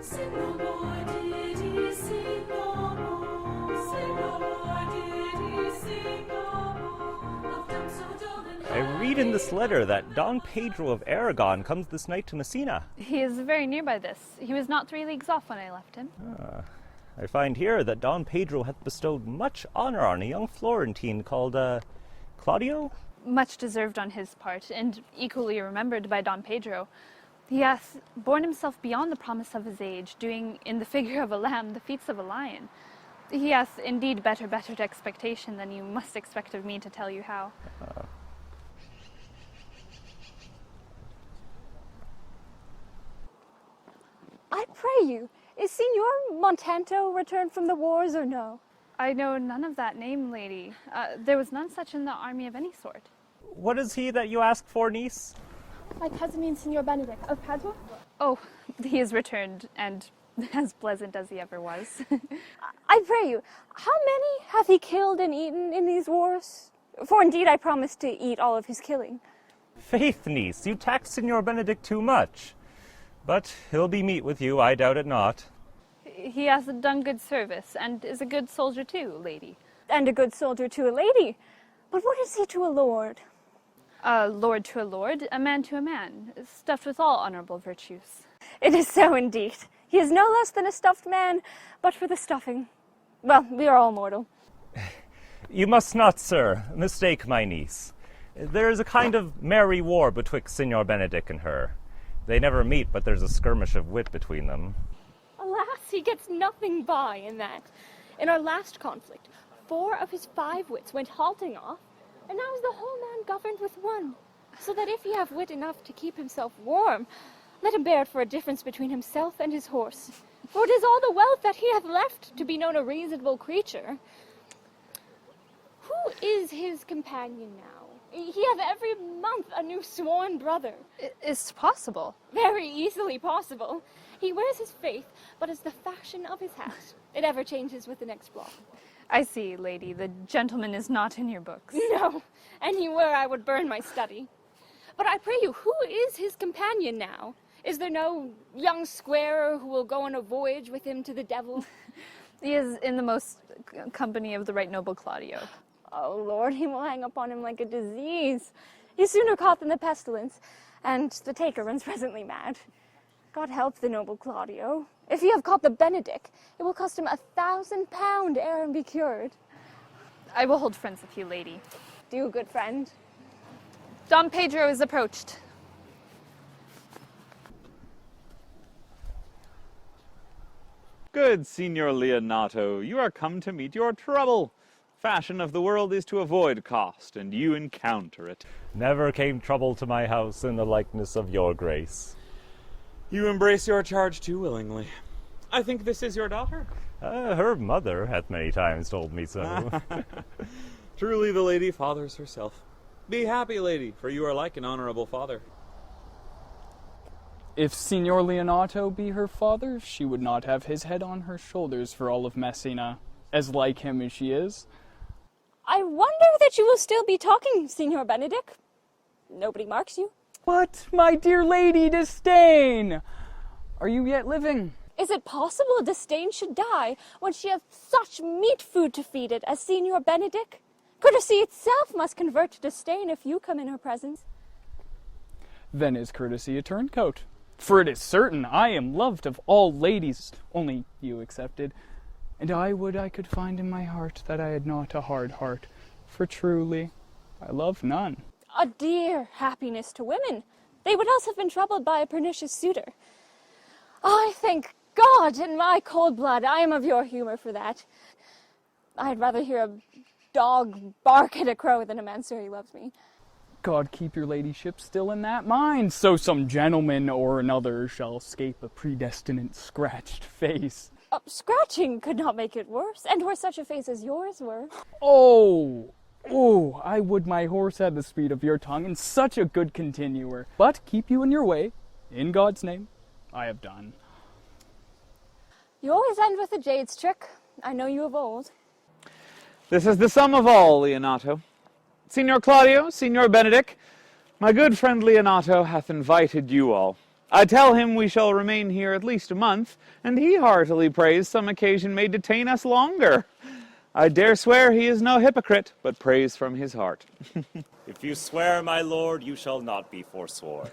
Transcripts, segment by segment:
Sing no more, diddy, sing no more. Sing no more, diddy, sing no more. Of dumb so dull and I read in this letter that Don Pedro of Aragon comes this night to Messina. He is very near by this. He was not 3 leagues off when I left him. I find here that Don Pedro hath bestowed much honor on a young Florentine called, Claudio? Much deserved on his part, and equally remembered by Don Pedro. He hath borne himself beyond the promise of his age, doing in the figure of a lamb the feats of a lion. He hath indeed bettered expectation than you must expect of me to tell you how. I pray you, is Signor Montanto returned from the wars or no? I know none of that name, lady. There was none such in the army of any sort. What is he that you ask for, niece? My cousin means Signor Benedict of Padua. Oh, he is returned, and as pleasant as he ever was. I pray you, how many hath he killed and eaten in these wars? For indeed I promised to eat all of his killing. Faith, niece, you tax Signor Benedict too much. But he'll be meet with you, I doubt it not. He hath done good service, and is a good soldier too, lady. And a good soldier to a lady. But what is he to a lord? A lord to a lord, a man to a man, stuffed with all honorable virtues. It is so indeed. He is no less than a stuffed man, but for the stuffing. Well, we are all mortal. You must not, sir, mistake my niece. There is a kind of merry war betwixt Signor Benedict and her. They never meet, but there's a skirmish of wit between them. Alas, he gets nothing by in that. In our last conflict, 4 of his 5 wits went halting off, and now is the whole man governed with 1. So that if he have wit enough to keep himself warm, let him bear it for a difference between himself and his horse. For it is all the wealth that he hath left to be known a reasonable creature. Who is his companion now? He hath every month a new sworn brother. It's possible. Very easily possible. He wears his faith, but as the fashion of his hat. It ever changes with the next block. I see, lady, the gentleman is not in your books. No, and he were, I would burn my study. But I pray you, who is his companion now? Is there no young squarer who will go on a voyage with him to the devil? He is in the most company of the right noble Claudio. Oh, Lord, he will hang upon him like a disease. He's sooner caught than the pestilence, and the taker runs presently mad. God help the noble Claudio. If he have caught the Benedict, it will cost him 1,000 pound ere and be cured. I will hold friends with you, lady. Do, good friend. Don Pedro is approached. Good Signor Leonato, you are come to meet your trouble. Fashion of the world is to avoid cost, and you encounter it. Never came trouble to my house in the likeness of your grace. You embrace your charge too willingly. I think this is your daughter? Her mother hath many times told me so. Truly the lady fathers herself. Be happy, lady, for you are like an honorable father. If Signor Leonato be her father, she would not have his head on her shoulders for all of Messina, as like him as she is. I wonder that you will still be talking, Signor Benedict. Nobody marks you. What, my dear Lady Disdain? Are you yet living? Is it possible Disdain should die when she hath such meat food to feed it as Signor Benedict? Courtesy itself must convert to disdain if you come in her presence. Then is courtesy a turncoat. For it is certain I am loved of all ladies, only you excepted. And I would I could find in my heart that I had not a hard heart, for truly I love none. A dear happiness to women. They would else have been troubled by a pernicious suitor. I thank God in my cold blood I am of your humor for that. I'd rather hear a dog bark at a crow than a man say he loves me. God keep your ladyship still in that mind, so some gentleman or another shall escape a predestinate scratched face. Scratching could not make it worse, and were such a face as yours were. Oh, I would my horse had the speed of your tongue, and such a good continuer. But keep you in your way, in God's name, I have done. You always end with a jade's trick. I know you of old. This is the sum of all, Leonato. Signor Claudio, Signor Benedict, my good friend Leonato hath invited you all. I tell him we shall remain here at least a month, and he heartily prays some occasion may detain us longer. I dare swear he is no hypocrite, but prays from his heart. If you swear, my lord, you shall not be forsworn.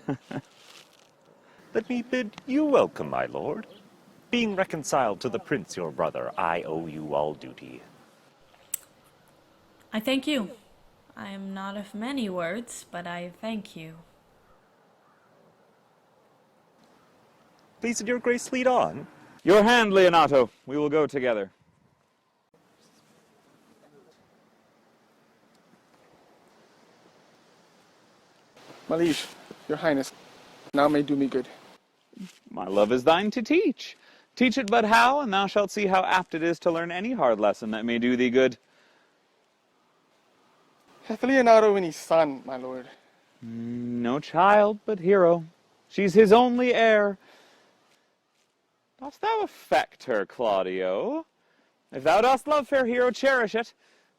Let me bid you welcome, my lord. Being reconciled to the prince your brother, I owe you all duty. I thank you. I am not of many words, but I thank you. Please, your grace, lead on. Your hand, Leonato. We will go together. My liege, your highness, now may do me good. My love is thine to teach. Teach it but how, and thou shalt see how apt it is to learn any hard lesson that may do thee good. Hath Leonardo any son, my lord? No child, but Hero. She's his only heir. Dost thou affect her, Claudio? If thou dost love fair Hero, cherish it,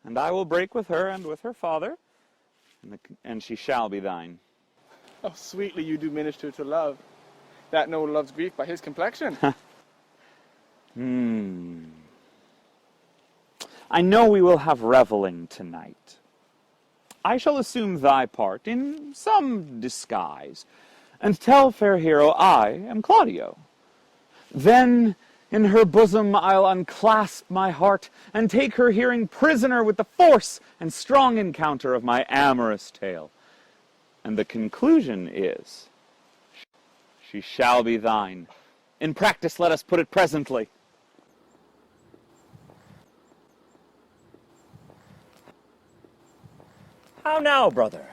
and I will break with her and with her father, and she shall be thine. How sweetly you do minister to love. That no loves Greek by his complexion. I know we will have reveling tonight. I shall assume thy part in some disguise, and tell fair Hero I am Claudio. Then in her bosom I'll unclasp my heart, and take her hearing prisoner with the force and strong encounter of my amorous tale. And the conclusion is, she shall be thine. In practice let us put it presently. How now, brother?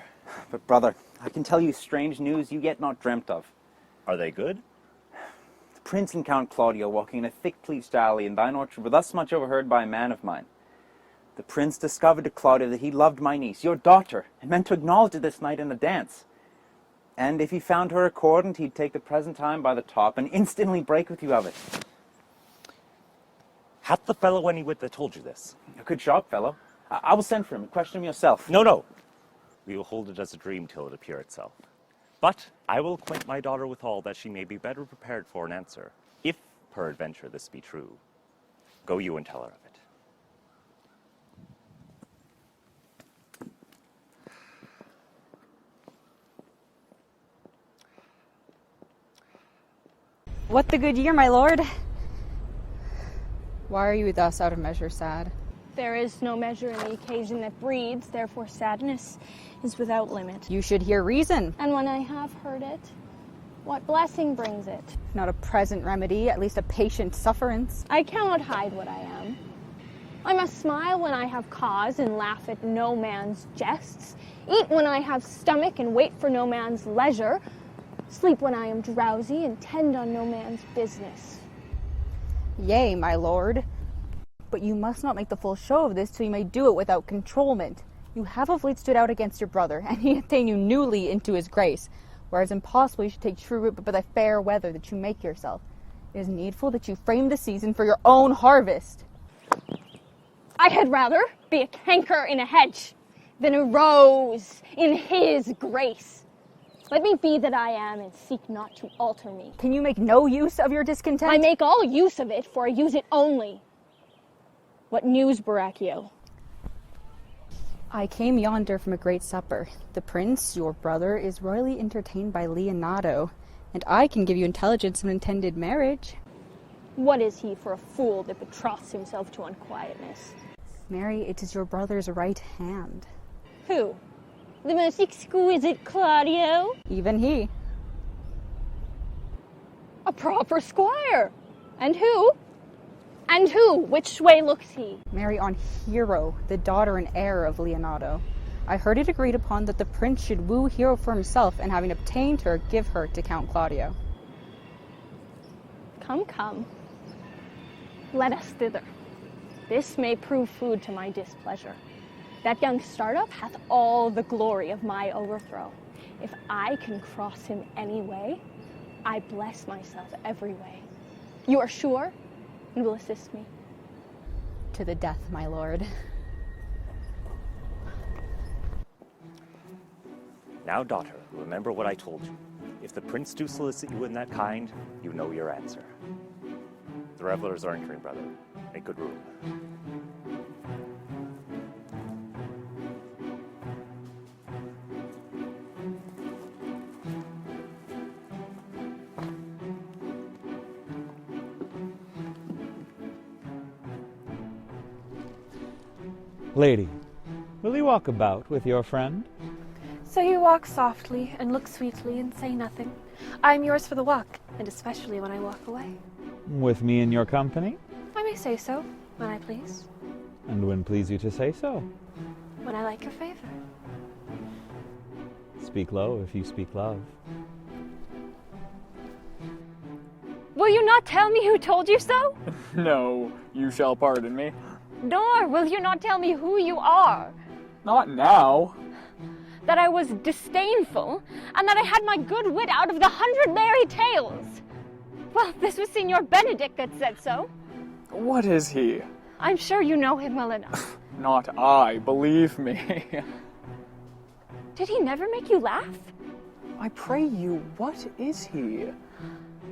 But brother, I can tell you strange news you yet not dreamt of. Are they good? The prince and Count Claudio walking in a thick-pleached alley in thine orchard were thus much overheard by a man of mine. The prince discovered to Claudio that he loved my niece, your daughter, and meant to acknowledge it this night in a dance. And if he found her accordant, he'd take the present time by the top and instantly break with you of it. Hath the fellow any wit that told you this? A good shot, fellow. I will send for him and question him yourself. No. We will hold it as a dream till it appear itself. But I will acquaint my daughter with all, that she may be better prepared for an answer. If, peradventure, this be true, go you and tell her of it. What the good year, my lord? Why are you thus out of measure sad? There is no measure in the occasion that breeds, therefore sadness is without limit. You should hear reason. And when I have heard it, what blessing brings it? If not a present remedy, at least a patient sufferance. I cannot hide what I am. I must smile when I have cause and laugh at no man's jests, eat when I have stomach and wait for no man's leisure, sleep when I am drowsy and tend on no man's business. Yea, my lord. But you must not make the full show of this till you may do it without controlment. You have of late stood out against your brother, and he hath ta'en you newly into his grace, whereas impossible you should take true root but by the fair weather that you make yourself. It is needful that you frame the season for your own harvest. I had rather be a canker in a hedge than a rose in his grace. Let me be that I am, and seek not to alter me. Can you make no use of your discontent? I make all use of it, for I use it only. What news, Baracchio? I came yonder from a great supper. The prince, your brother, is royally entertained by Leonato, and I can give you intelligence of an intended marriage. What is he for a fool that betroths himself to unquietness? Mary, it is your brother's right hand. Who? The most exquisite Claudio? Even he. A proper squire. And who? And who? Which way looks he? Mary, on Hero, the daughter and heir of Leonato. I heard it agreed upon that the prince should woo Hero for himself, and having obtained her, give her to Count Claudio. Come. Let us thither. This may prove food to my displeasure. That young startup hath all the glory of my overthrow. If I can cross him any way, I bless myself every way. You are sure and will assist me? To the death, my lord. Now, daughter, remember what I told you. If the prince do solicit you in that kind, you know your answer. The revelers are entering, brother. Make good room. Lady, will you walk about with your friend? So you walk softly and look sweetly and say nothing. I am yours for the walk, and especially when I walk away. With me in your company? I may say so, when I please. And when please you to say so? When I like your favor. Speak low if you speak love. Will you not tell me who told you so? No, you shall pardon me. Nor will you not tell me who you are? Not now. That I was disdainful, and that I had my good wit out of the 100 merry tales. Well, this was Signor Benedict that said so. What is he? I'm sure you know him well enough. Not I, believe me. Did he never make you laugh? I pray you, what is he?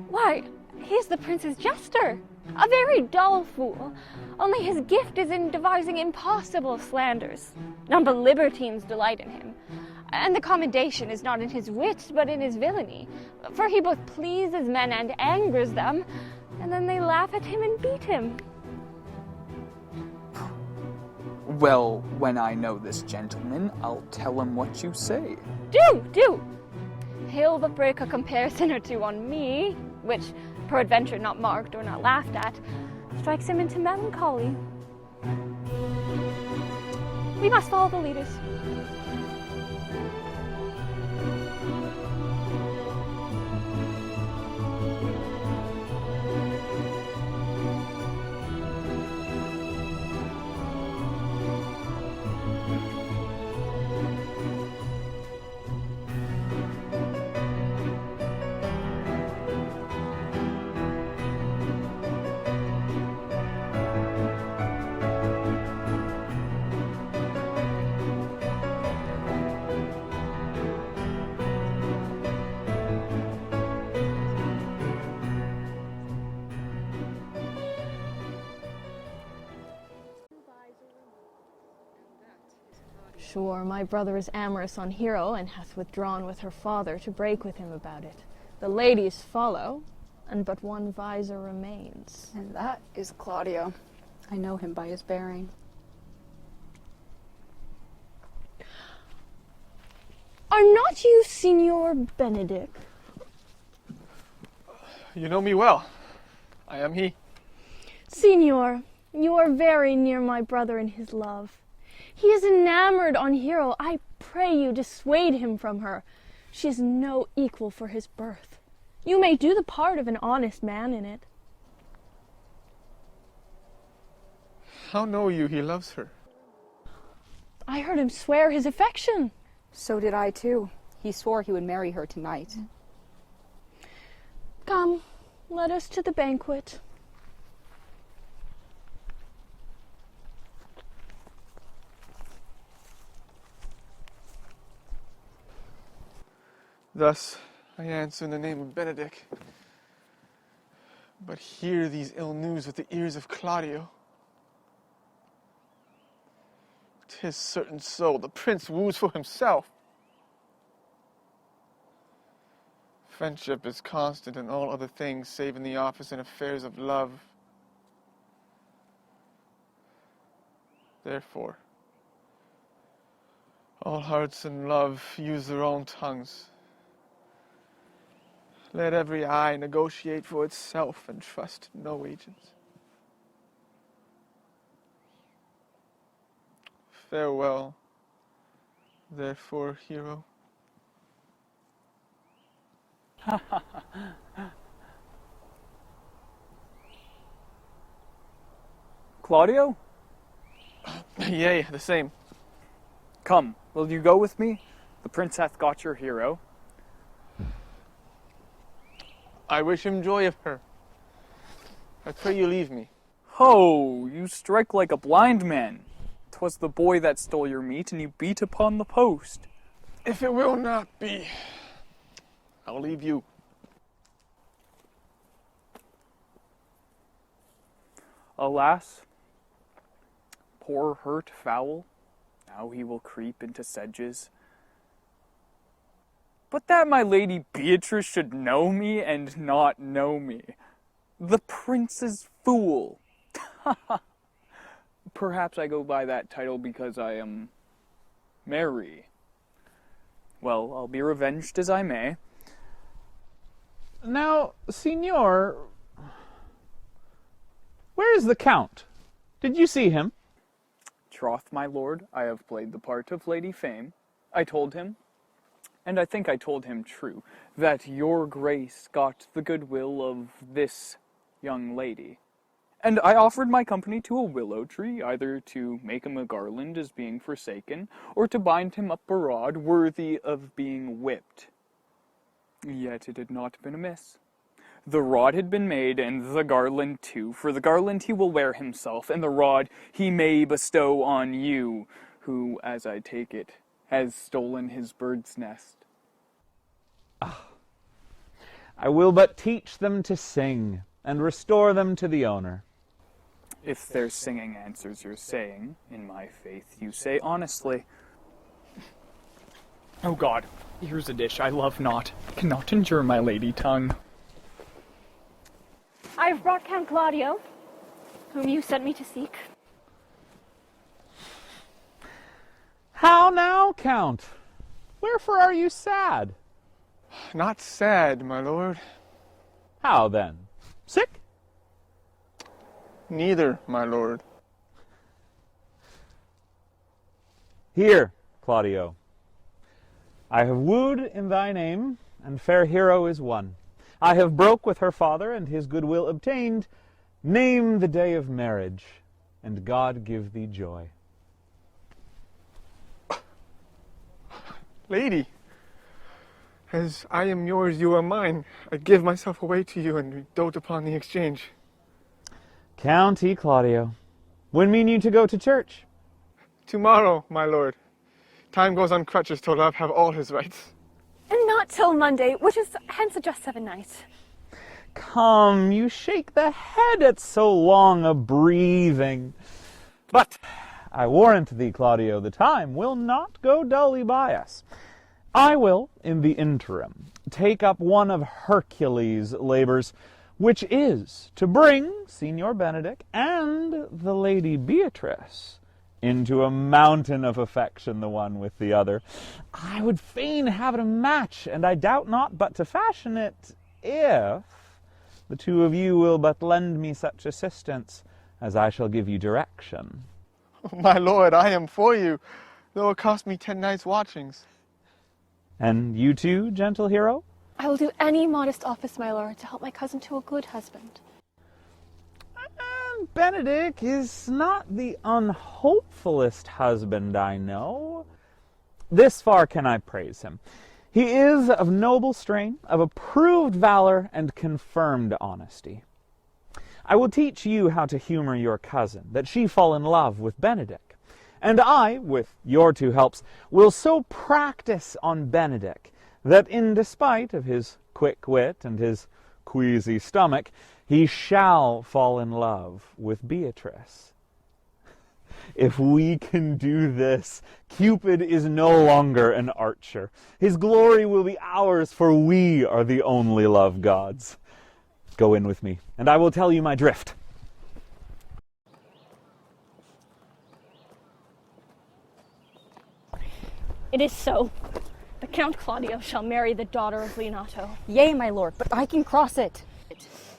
Why, he's the prince's jester. A very dull fool. Only his gift is in devising impossible slanders. None but libertines delight in him. And the commendation is not in his wit, but in his villainy. For he both pleases men and angers them, and then they laugh at him and beat him. Well, when I know this gentleman, I'll tell him what you say. Do! He'll but break a comparison or two on me, which, peradventure not marked or not laughed at, strikes him into melancholy. We must follow the leaders. Sure, my brother is amorous on Hero, and hath withdrawn with her father to break with him about it. The ladies follow, and but one visor remains. And that is Claudio. I know him by his bearing. Are not you Signor Benedict? You know me well. I am he. Signor, you are very near my brother in his love. He is enamored on Hero. I pray you dissuade him from her. She is no equal for his birth. You may do the part of an honest man in it. How know you he loves her? I heard him swear his affection. So did I too. He swore he would marry her tonight. Come, let us to the banquet. Thus I answer in the name of Benedict. But hear these ill news with the ears of Claudio. 'Tis certain so, the prince woos for himself. Friendship is constant in all other things, save in the office and affairs of love. Therefore, all hearts in love use their own tongues. Let every eye negotiate for itself and trust no agents. Farewell, therefore, Hero. Claudio? Yea, the same. Come, will you go with me? The prince hath got your Hero. I wish him joy of her. I pray you leave me. Ho, you strike like a blind man. 'Twas the boy that stole your meat, and you beat upon the post. If it will not be, I'll leave you. Alas, poor hurt fowl, now he will creep into sedges. But that my lady Beatrice should know me and not know me. The prince's fool. Perhaps I go by that title because I am merry. Well, I'll be revenged as I may. Now, Signor, where is the Count? Did you see him? Troth, my lord, I have played the part of Lady Fame. I told him, and I think I told him true, that your grace got the goodwill of this young lady. And I offered my company to a willow tree, either to make him a garland as being forsaken, or to bind him up a rod worthy of being whipped. Yet it had not been amiss. The rod had been made, and the garland too, for the garland he will wear himself, and the rod he may bestow on you, who, as I take it, has stolen his bird's nest. I will but teach them to sing, and restore them to the owner. If their singing answers your saying, in my faith you say honestly. Oh God, here's a dish I love not, cannot endure my lady tongue. I have brought Count Claudio, whom you sent me to seek. How now, Count? Wherefore are you sad? Not sad, my lord. How then? Sick? Neither, my lord. Here, Claudio. I have wooed in thy name, and fair hero is won. I have broke with her father, and his goodwill obtained. Name the day of marriage, and God give thee joy. Lady, as I am yours, you are mine. I give myself away to you, and we dote upon the exchange. County, Claudio. When mean you to go to church? Tomorrow, my lord. Time goes on crutches till love have all his rights. And not till Monday, which is hence a just 7 nights. Come, you shake the head at so long a breathing. But I warrant thee, Claudio, the time will not go dully by us. I will, in the interim, take up one of Hercules' labors, which is to bring Signor Benedick and the Lady Beatrice into a mountain of affection, the one with the other. I would fain have it a match, and I doubt not but to fashion it, if the two of you will but lend me such assistance as I shall give you direction. My lord, I am for you, though it cost me 10 nights' watchings. And you too, gentle hero? I will do any modest office, my lord, to help my cousin to a good husband. Benedick is not the unhopefulest husband I know. This far can I praise him. He is of noble strain, of approved valor, and confirmed honesty. I will teach you how to humor your cousin, that she fall in love with Benedick. And I, with your two helps, will so practice on Benedick, that in despite of his quick wit and his queasy stomach, he shall fall in love with Beatrice. If we can do this, Cupid is no longer an archer. His glory will be ours, for we are the only love gods. Go in with me, and I will tell you my drift. It is so. The Count Claudio shall marry the daughter of Leonato. Yea, my lord, but I can cross it.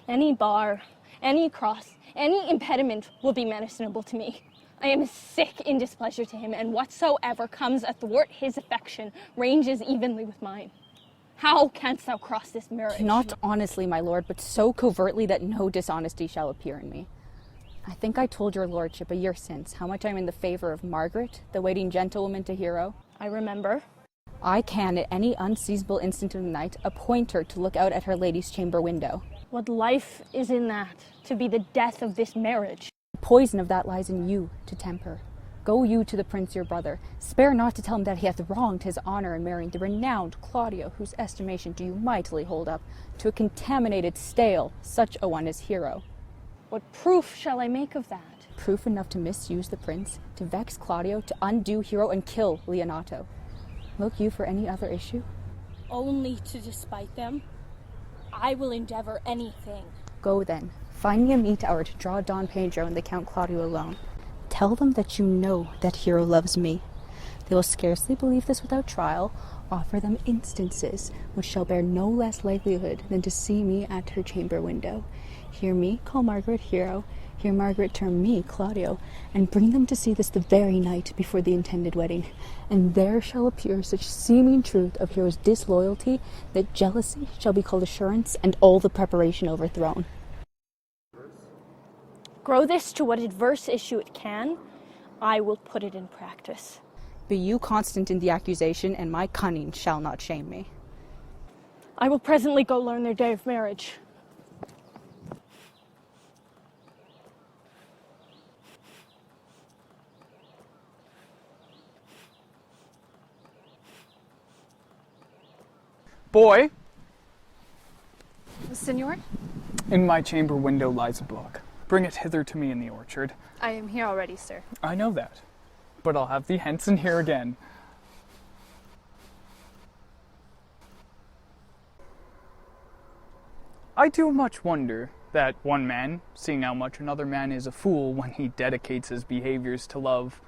Any bar, any cross, any impediment will be menacable to me. I am sick in displeasure to him, and whatsoever comes athwart his affection ranges evenly with mine. How canst thou cross this marriage? Not honestly, my lord, but so covertly that no dishonesty shall appear in me. I think I told your lordship a year since how much I am in the favor of Margaret, the waiting gentlewoman to hero. I remember. I can, at any unseizable instant of the night, appoint her to look out at her lady's chamber window. What life is in that, to be the death of this marriage? The poison of that lies in you to temper. Go you to the prince your brother. Spare not to tell him that he hath wronged his honor in marrying the renowned Claudio, whose estimation do you mightily hold up, to a contaminated stale, such a one as Hero. What proof shall I make of that? Proof enough to misuse the prince, to vex Claudio, to undo Hero, and kill Leonato. Look you for any other issue? Only to despite them. I will endeavor anything. Go then, find me a meet hour to draw Don Pedro and the Count Claudio alone. Tell them that you know that Hero loves me. They will scarcely believe this without trial. Offer them instances which shall bear no less likelihood than to see me at her chamber window. Hear me call Margaret Hero, hear Margaret term me Claudio, and bring them to see this the very night before the intended wedding. And there shall appear such seeming truth of Hero's disloyalty that jealousy shall be called assurance, and all the preparation overthrown. Grow this to what adverse issue it can, I will put it in practice. Be you constant in the accusation, and my cunning shall not shame me. I will presently go learn their day of marriage. Boy, Signor, in my chamber window lies a book. Bring it hither to me in the orchard. I am here already, sir. I know that, but I'll have thee hence and here again. I do much wonder that one man, seeing how much another man is a fool when he dedicates his behaviors to love,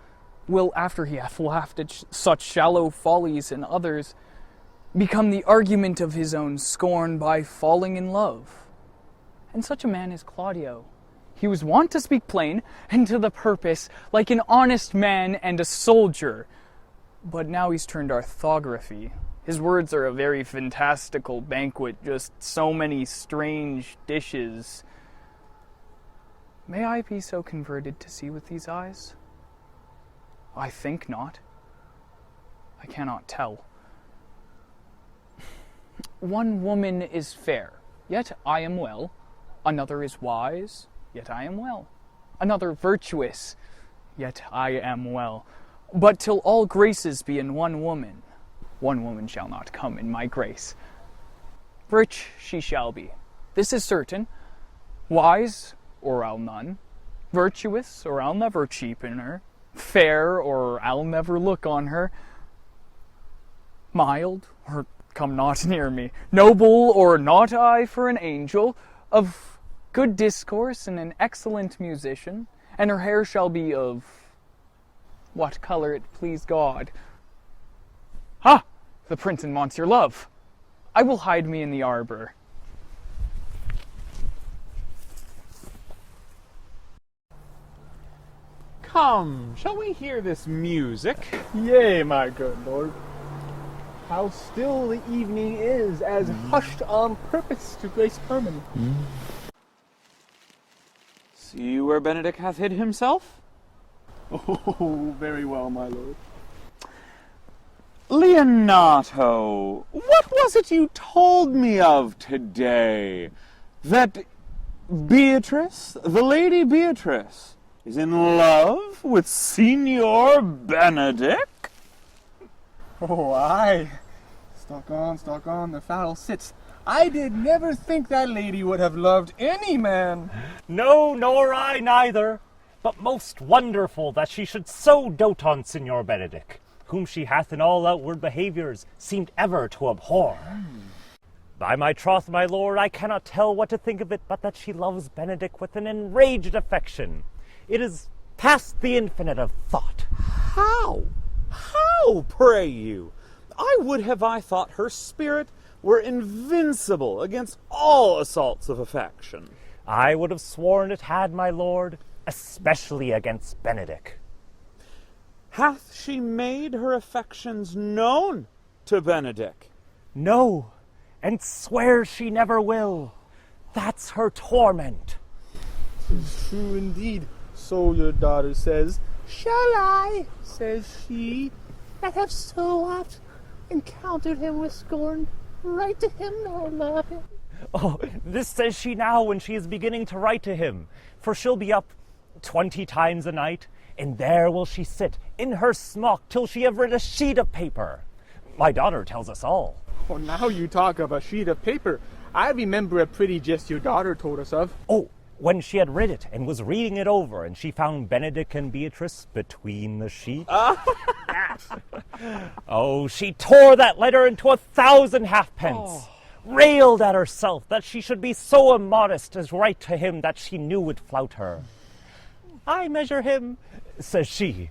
will, after he hath laughed at such shallow follies in others, become the argument of his own scorn by falling in love. And such a man is Claudio. He was wont to speak plain and to the purpose, like an honest man and a soldier. But now he's turned orthography. His words are a very fantastical banquet, just so many strange dishes. May I be so converted to see with these eyes? I think not. I cannot tell. One woman is fair, yet I am well. Another is wise, yet I am well. Another virtuous, yet I am well. But till all graces be in one woman shall not come in my grace. Rich she shall be, this is certain. Wise, or I'll none. Virtuous, or I'll never cheapen her. Fair, or I'll never look on her. Mild, or come not near me. Noble, or not I for an angel. Of good discourse and an excellent musician. And her hair shall be of what color it please God. Ha! The prince and Monsieur Love. I will hide me in the arbor. Come, shall we hear this music? Yea, my good lord. How still the evening is, as hushed on purpose to grace harmony. See where Benedick hath hid himself? Oh, very well, my lord. Leonato, what was it you told me of today? That Beatrice, the Lady Beatrice, is in love with Signor Benedick? Oh, aye. Stalk on, the fowl sits. I did never think that lady would have loved any man. No, nor I neither. But most wonderful that she should so dote on Signor Benedick, whom she hath in all outward behaviors seemed ever to abhor. By my troth, my lord, I cannot tell what to think of it, but that she loves Benedick with an enraged affection. It is past the infinite of thought. How? How, pray you? I would have I thought her spirit were invincible against all assaults of affection. I would have sworn it had, my lord, especially against Benedick. Hath she made her affections known to Benedick? No, and swears she never will. That's her torment. 'Tis true indeed, so your daughter says. Shall I, says she, that have so oft encountered him with scorn, write to him nor love him? Oh, this says she now when she is beginning to write to him, for she'll be up 20 times a night, and there will she sit in her smock till she have read a sheet of paper. My daughter tells us all. Oh, now you talk of a sheet of paper. I remember a pretty jest your daughter told us of. Oh, when she had read it and was reading it over, and she found Benedick and Beatrice between the sheets. Oh, she tore that letter into 1,000 halfpence, railed at herself that she should be so immodest as write to him that she knew would flout her. I measure him, says she,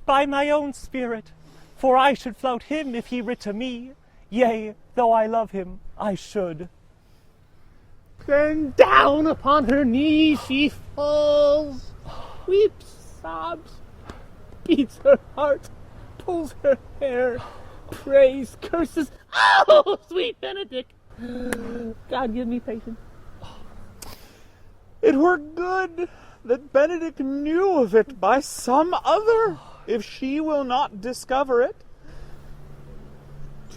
by my own spirit, for I should flout him if he writ to me. Yea, though I love him, I should. Then down upon her knees she falls, weeps, sobs, beats her heart, pulls her hair, prays, curses. Oh, sweet Benedict! God give me patience. It were good that Benedick knew of it by some other, if she will not discover it.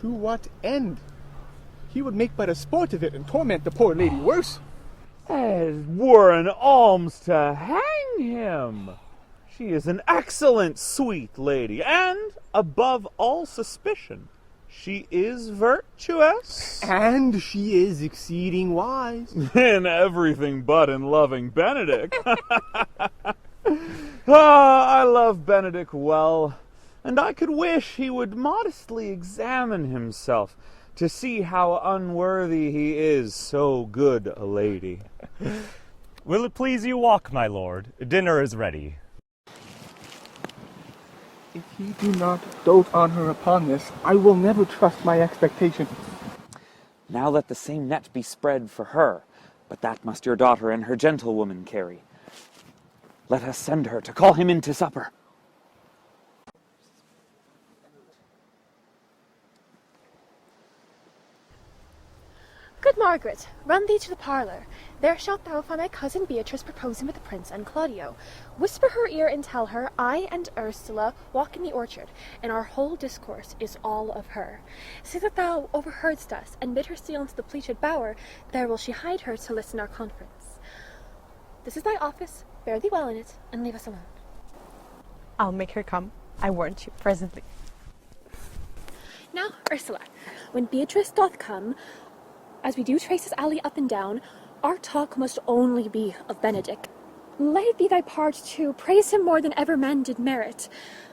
To what end? He would make but a sport of it and torment the poor lady worse. As were an alms to hang him. She is an excellent sweet lady, and, above all suspicion, she is virtuous. And she is exceeding wise. In everything but in loving Benedick. I love Benedick well, and I could wish he would modestly examine himself to see how unworthy he is so good a lady. Will it please you walk, my lord? Dinner is ready. If you do not dote on her upon this, I will never trust my expectation. Now let the same net be spread for her, but that must your daughter and her gentlewoman carry. Let us send her to call him in to supper. Good Margaret, run thee to the parlour. There shalt thou find my cousin Beatrice proposing with the prince and Claudio. Whisper her ear and tell her I and Ursula walk in the orchard, and our whole discourse is all of her. Say that thou overheardst us, and bid her steal into the pleated bower. There will she hide her to listen our conference. This is thy office. Bear thee well in it, and leave us alone. I'll make her come. I warrant you presently. Now, Ursula, when Beatrice doth come, as we do trace his alley up and down, our talk must only be of Benedick. Let it be thy part to praise him more than ever man did merit.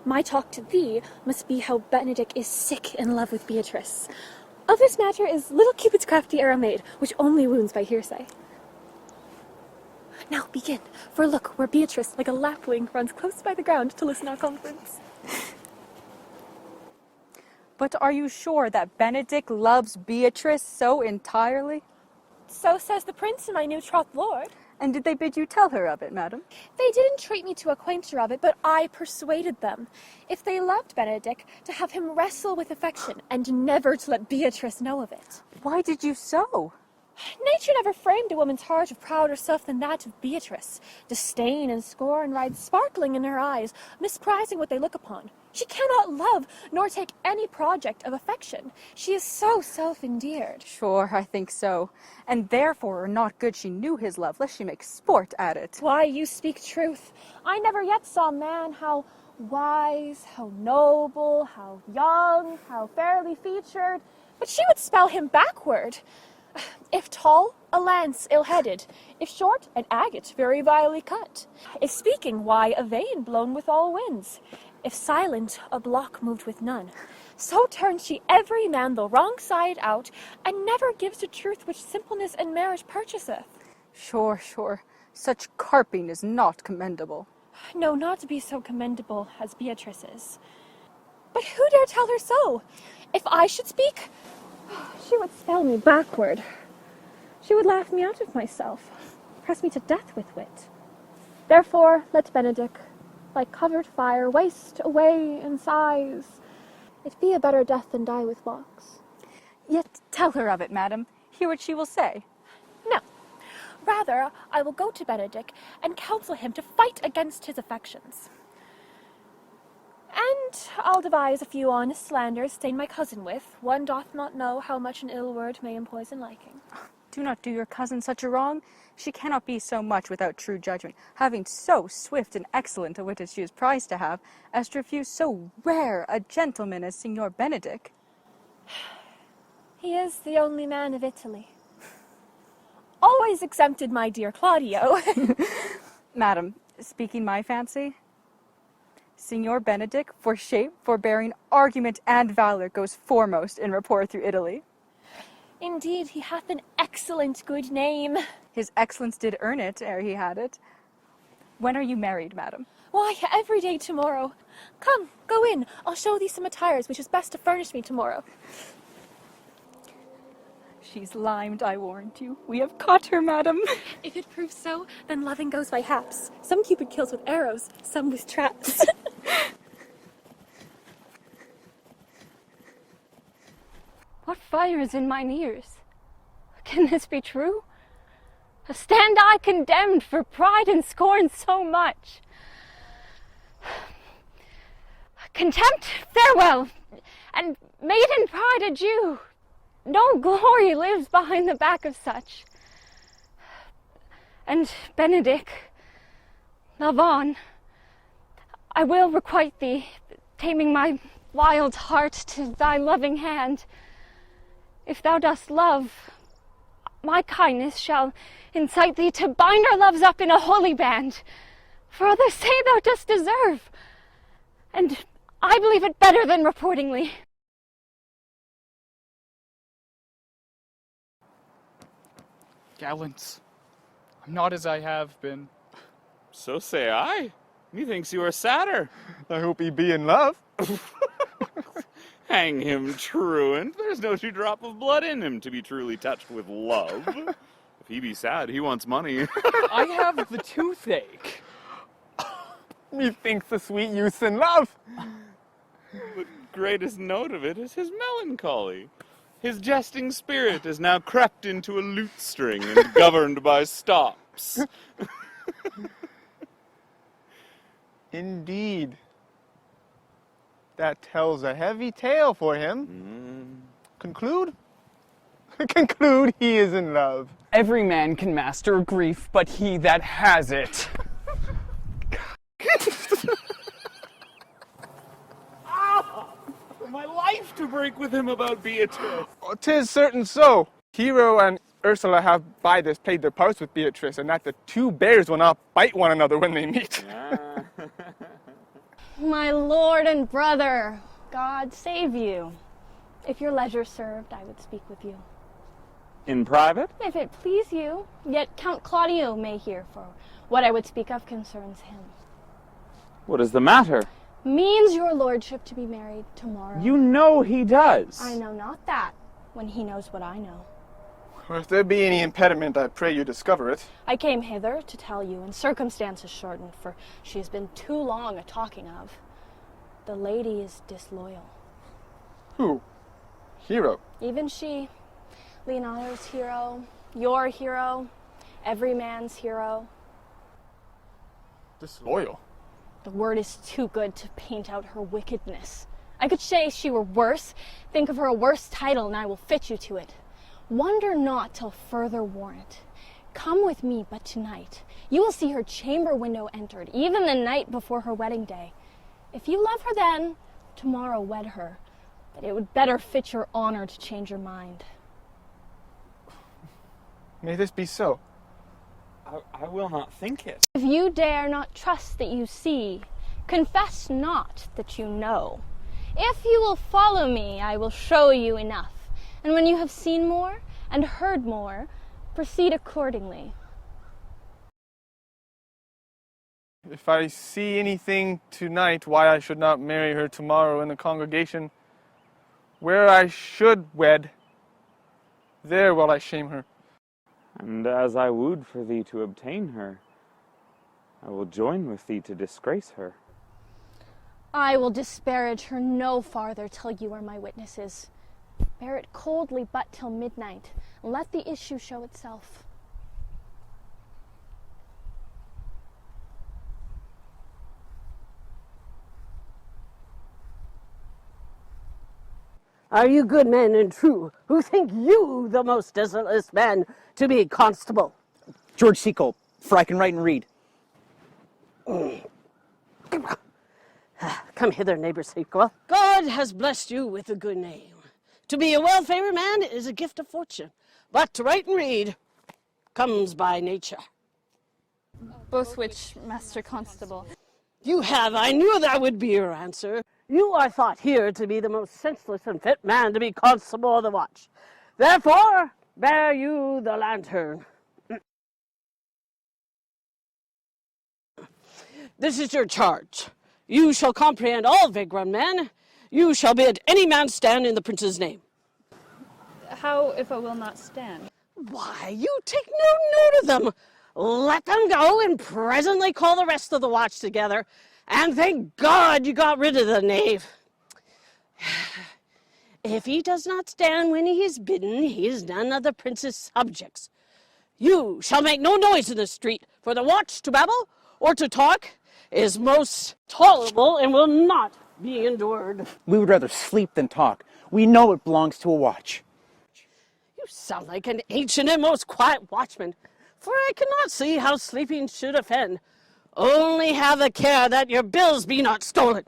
My talk to thee must be how Benedick is sick in love with Beatrice. Of this matter is little Cupid's crafty arrow made, which only wounds by hearsay. Now begin, for look, where Beatrice, like a lapwing, runs close by the ground to listen our conference. But are you sure that Benedick loves Beatrice so entirely? So says the prince and my new troth lord. And did they bid you tell her of it, madam? They did entreat me to acquaint her of it, but I persuaded them, if they loved Benedick, to have him wrestle with affection, and never to let Beatrice know of it. Why did you so? Nature never framed a woman's heart of prouder self than that of Beatrice. Disdain and scorn ride sparkling in her eyes, misprizing what they look upon. She cannot love, nor take any project of affection. She is so self-endeared. Sure, I think so. And therefore not good she knew his love, lest she make sport at it. Why, you speak truth. I never yet saw a man how wise, how noble, how young, how fairly featured, but she would spell him backward. If tall, a lance ill-headed. If short, an agate very vilely cut. If speaking, why, a vane blown with all winds. If silent, a block moved with none. So turns she every man the wrong side out, and never gives the truth which simpleness and marriage purchaseth. Sure. Such carping is not commendable. No, not to be so commendable as Beatrice is. But who dare tell her so? If I should speak, she would spell me backward. She would laugh me out of myself, press me to death with wit. Therefore, let Benedick, like covered fire, waste away in sighs. It be a better death than die with walks. Yet tell her of it, madam. Hear what she will say. No. Rather, I will go to Benedick and counsel him to fight against his affections. And I'll devise a few honest slanders, stain my cousin with. One doth not know how much an ill word may empoison liking. Do not do your cousin such a wrong. She cannot be so much without true judgment, having so swift and excellent a wit as she is prized to have, as to refuse so rare a gentleman as Signor Benedick. He is the only man of Italy. Always exempted my dear Claudio. Madam, speaking my fancy, Signor Benedick, for shape, forbearing, argument, and valor, goes foremost in rapport through Italy. Indeed, he hath an excellent good name. His excellence did earn it ere he had it. When are you married, madam? Why, every day tomorrow. Come, go in. I'll show thee some attires which is best to furnish me tomorrow. She's limed, I warrant you. We have caught her, madam. If it proves so, then loving goes by haps. Some Cupid kills with arrows, some with traps. What fire is in mine ears? Can this be true? Stand I condemned for pride and scorn so much? Contempt, farewell, and maiden pride adieu. No glory lives behind the back of such. And Benedick, love on. I will requite thee, taming my wild heart to thy loving hand. If thou dost love, my kindness shall incite thee to bind our loves up in a holy band. For others say thou dost deserve, and I believe it better than reportingly. Gallants, I'm not as I have been. So say I. Methinks you are sadder. I hope he be in love. Hang him, truant. There's no true drop of blood in him to be truly touched with love. If he be sad, he wants money. I have the toothache. Methinks the sweet youth's in love. The greatest note of it is his melancholy. His jesting spirit is now crept into a lute string and governed by stops. Indeed. That tells a heavy tale for him. Conclude? Conclude he is in love. Every man can master grief, but he that has it. For my life to break with him about Beatrice. 'Tis certain so. Hero and Ursula have by this played their parts with Beatrice, and that the two bears will not bite one another when they meet. My lord and brother, God save you. If your leisure served, I would speak with you. In private? If it please you, yet Count Claudio may hear, for what I would speak of concerns him. What is the matter? Means your lordship to be married tomorrow. You know he does. I know not that, when he knows what I know. Well, if there be any impediment, I pray you discover it. I came hither to tell you, and circumstances shortened, for she has been too long a talking of. The lady is disloyal. Who? Hero. Even she, Leonardo's hero, your hero, every man's hero. Disloyal? The word is too good to paint out her wickedness. I could say she were worse. Think of her a worse title, and I will fit you to it. Wonder not till further warrant. Come with me but tonight. You will see her chamber window entered, even the night before her wedding day. If you love her then, tomorrow wed her. But it would better fit your honor to change your mind. May this be so. I will not think it. If you dare not trust that you see, confess not that you know. If you will follow me, I will show you enough. And when you have seen more and heard more, proceed accordingly. If I see anything tonight why I should not marry her tomorrow in the congregation, where I should wed, there will I shame her. And as I wooed for thee to obtain her, I will join with thee to disgrace her. I will disparage her no farther till you are my witnesses. Bear it coldly but till midnight, and let the issue show itself. Are you good men and true, who think you the most desolate man to be constable? George Seacolt, for I can write and read. Come hither, neighbor Sequel. God has blessed you with a good name. To be a well-favored man is a gift of fortune, but to write and read comes by nature. Both which, Master Constable. You have, I knew that would be your answer. You are thought here to be the most senseless and fit man to be constable of the watch. Therefore, bear you the lantern. This is your charge. You shall comprehend all vagrant men. You shall bid any man stand in the prince's name. How if I will not stand? Why, you take no note of them. Let them go and presently call the rest of the watch together. And thank God you got rid of the knave. If he does not stand when he is bidden, he is none of the prince's subjects. You shall make no noise in the street, for the watch to babble or to talk is most tolerable and will not be endured. We would rather sleep than talk. We know it belongs to a watch. You sound like an ancient and most quiet watchman, for I cannot see how sleeping should offend. Only have a care that your bills be not stolen.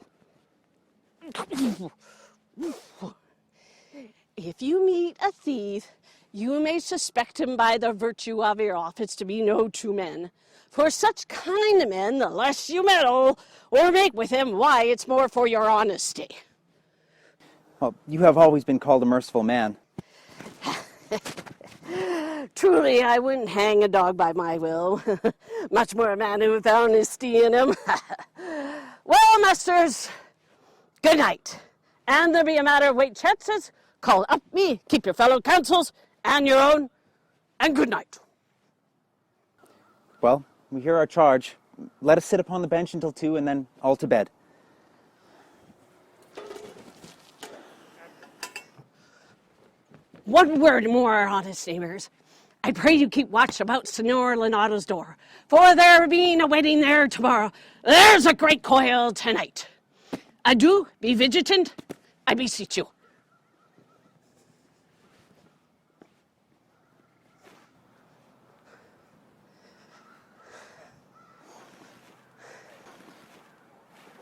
If you meet a thief, you may suspect him by the virtue of your office to be no true man. For such kind of men, the less you meddle or make with him, why, it's more for your honesty. Well, you have always been called a merciful man. Truly, I wouldn't hang a dog by my will. Much more a man with honesty in him. Well, masters, good night. And there be a matter of weight chances, call up me, keep your fellow counsels and your own, and good night. Well, we hear our charge. Let us sit upon the bench until 2 and then all to bed. One word more, honest neighbors. I pray you keep watch about Senor Lenato's door, for there being a wedding there tomorrow, there's a great coil tonight. Adieu, be vigilant, I beseech you.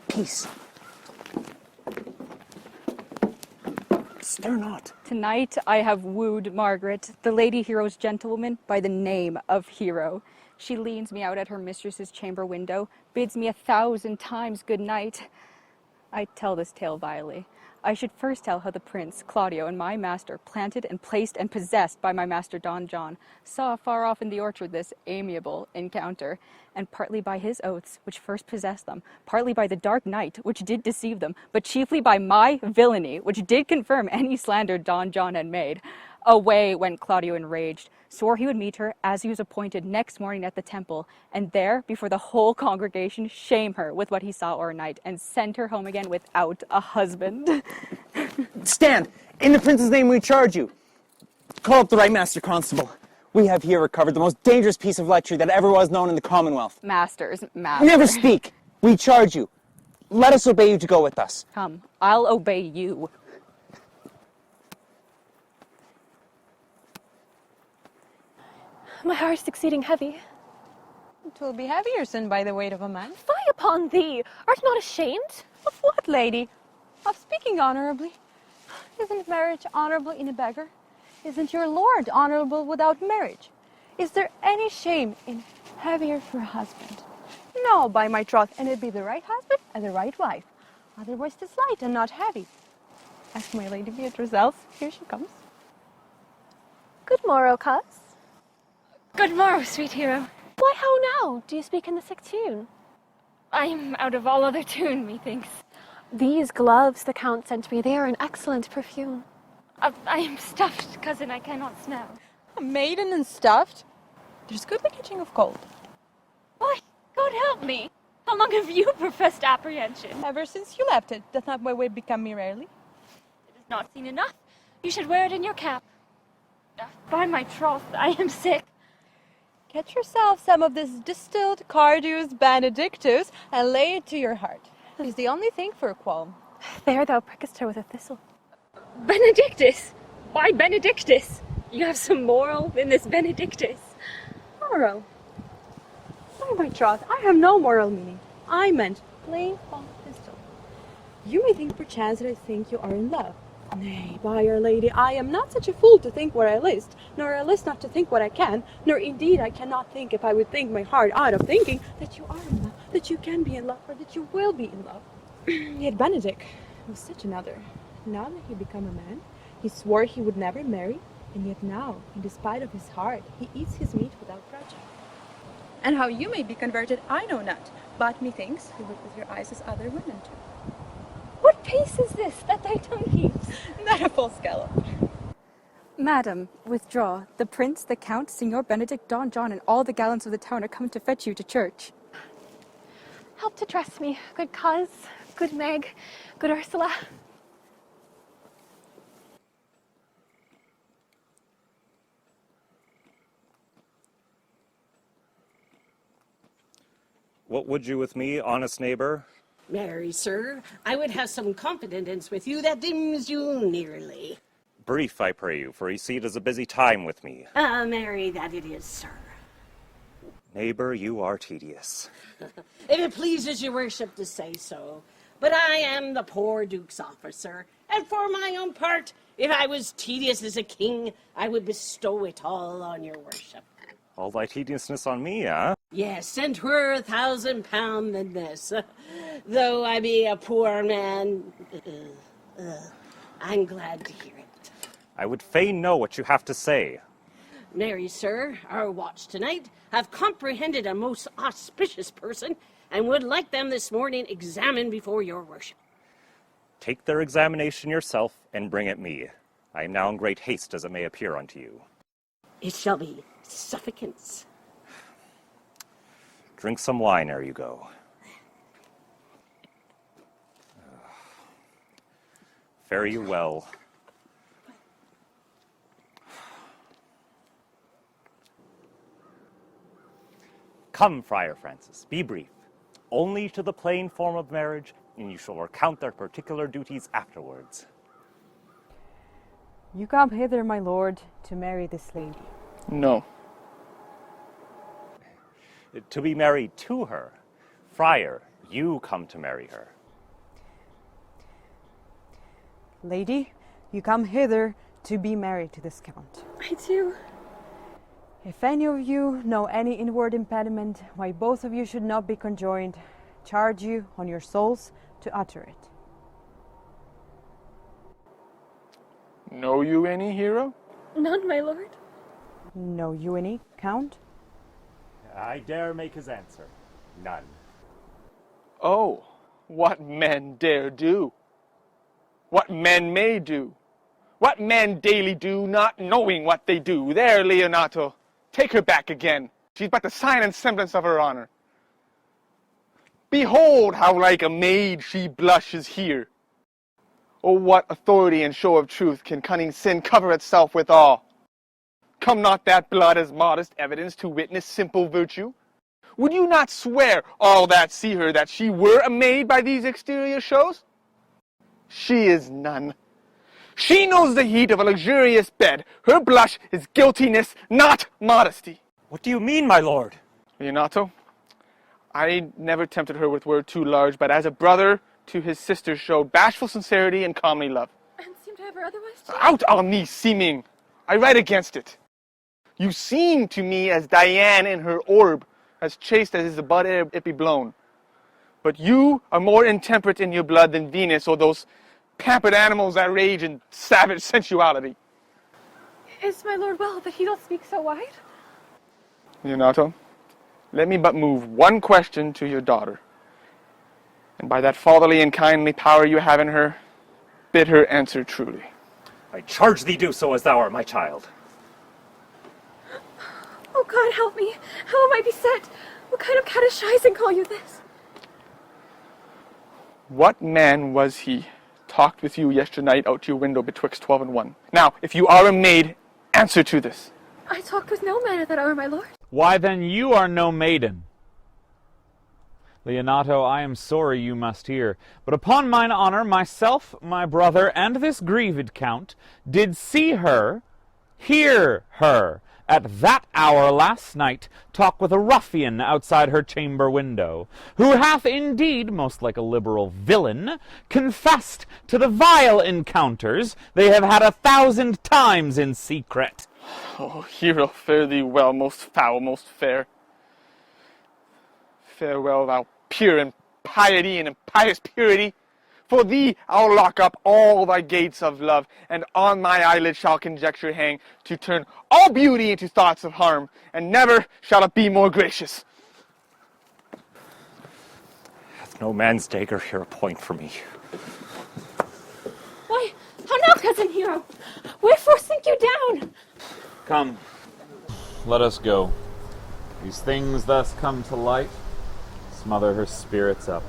Peace. Stir not. Tonight I have wooed Margaret, the lady hero's gentlewoman, by the name of Hero. She leans me out at her mistress's chamber window, bids me 1,000 times good night. I tell this tale vilely. I should first tell how the prince, Claudio, and my master, planted and placed and possessed by my master Don John, saw far off in the orchard this amiable encounter, and partly by his oaths, which first possessed them, partly by the dark night, which did deceive them, but chiefly by my villainy, which did confirm any slander Don John had made. Away went Claudio enraged, swore he would meet her as he was appointed next morning at the temple, and there, before the whole congregation, shame her with what he saw o'ernight, and send her home again without a husband. Stand! In the prince's name we charge you. Call up the right master constable. We have here recovered the most dangerous piece of lechery that ever was known in the Commonwealth. Masters. Never speak! We charge you. Let us obey you to go with us. Come, I'll obey you. My heart is exceeding heavy. 'Twill be heavier soon by the weight of a man. Fie upon thee! Art not ashamed? Of what, lady? Of speaking honorably. Isn't marriage honorable in a beggar? Isn't your lord honorable without marriage? Is there any shame in heavier for a husband? No, by my troth, and it be the right husband and the right wife. Otherwise 'tis light and not heavy. Ask my lady Beatrice else. Here she comes. Good morrow, cuss. Good morrow, sweet hero. Why, how now? Do you speak in the sick tune? I'm out of all other tune, methinks. These gloves the count sent me, they are an excellent perfume. I am stuffed, cousin, I cannot smell. A maiden and stuffed? There's goodly catching of cold. Why, God help me! How long have you professed apprehension? Ever since you left it, doth not my way become me rarely? It is not seen enough. You should wear it in your cap. By my troth, I am sick. Get yourself some of this distilled Cardus Benedictus and lay it to your heart. It's the only thing for a qualm. There thou prickest her with a thistle. Benedictus! Why Benedictus? You have some moral in this Benedictus. Moral? By my troth, I have no moral meaning. I meant plain false pistol. You may think perchance that I think you are in love. Nay, by Our Lady, I am not such a fool to think what I list, nor I list not to think what I can, nor indeed I cannot think if I would think my heart out of thinking that you are in love, that you can be in love, or that you will be in love. Yet Benedict was such another. Now that he become a man, he swore he would never marry, and yet now, in despite of his heart, he eats his meat without grudging. And how you may be converted, I know not, but methinks you look with your eyes as other women do. What pace is this that thy tongue heaves? Not a full scallop. Madam, withdraw. The prince, the count, Signor Benedict, Don John, and all the gallants of the town are come to fetch you to church. Help to dress me, good cuz, good Meg, good Ursula. What would you with me, honest neighbor? Marry, sir, I would have some confidence with you that dims you nearly. Brief, I pray you, for you see it is a busy time with me. Marry, that it is, sir. Neighbor, you are tedious. If it pleases your worship to say so. But I am the poor duke's officer, and for my own part, if I was tedious as a king, I would bestow it all on your worship. All thy tediousness on me, eh? Yes, and 'twere £1,000 than this. Though I be a poor man, I'm glad to hear it. I would fain know what you have to say. Marry, sir, our watch tonight have comprehended a most auspicious person, and would like them this morning examined before your worship. Take their examination yourself, and bring it me. I am now in great haste, as it may appear unto you. It shall be suffocance. Drink some wine ere you go. Fare you well. Come, Friar Francis, be brief. Only to the plain form of marriage, and you shall recount their particular duties afterwards. You come hither, my lord, to marry this lady. No. To be married to her. Friar, you come to marry her. Lady, you come hither to be married to this count. I do. If any of you know any inward impediment why both of you should not be conjoined, charge you on your souls to utter it. Know you any, hero? None, my lord. Know you any, count? I dare make his answer. None. Oh, what men dare do. What men may do. What men daily do, not knowing what they do. There, Leonato. Take her back again. She's but the sign and semblance of her honor. Behold how like a maid she blushes here. Oh, what authority and show of truth can cunning sin cover itself withal? Come not that blood as modest evidence to witness simple virtue? Would you not swear, all that see her, that she were a maid by these exterior shows? She is none. She knows the heat of a luxurious bed. Her blush is guiltiness, not modesty. What do you mean, my lord? Leonato, I never tempted her with word too large, but as a brother to his sister showed bashful sincerity and comely love. And seem to have her otherwise too. Out on me, seeming! I write against it. You seem to me as Diane in her orb, as chaste as is the bud ere it be blown. But you are more intemperate in your blood than Venus or those pampered animals that rage in savage sensuality. Is my lord well that he doth speak so wide? Leonato, let me but move one question to your daughter, and by that fatherly and kindly power you have in her, bid her answer truly. I charge thee do so as thou art my child. Oh God, help me! How am I beset? What kind of catechizing call you this? What man was he talked with you yesternight out to your window betwixt 12 and 1? Now, if you are a maid, answer to this. I talked with no man at that hour, my lord. Why then you are no maiden. Leonato, I am sorry you must hear, but upon mine honor, myself, my brother, and this grieved count did see her, hear her, at that hour last night talk with a ruffian outside her chamber window, who hath indeed, most like a liberal villain, confessed to the vile encounters they have had 1,000 times in secret. Oh, hero, fare thee well, most foul, most fair. Farewell, thou pure in piety and impious purity. For thee I'll lock up all thy gates of love, and on my eyelid shall conjecture hang, to turn all beauty into thoughts of harm, and never shall it be more gracious. Hath no man's dagger here a point for me? Why, how now, cousin hero? Wherefore sink you down? Come, let us go. These things thus come to light, smother her spirits up.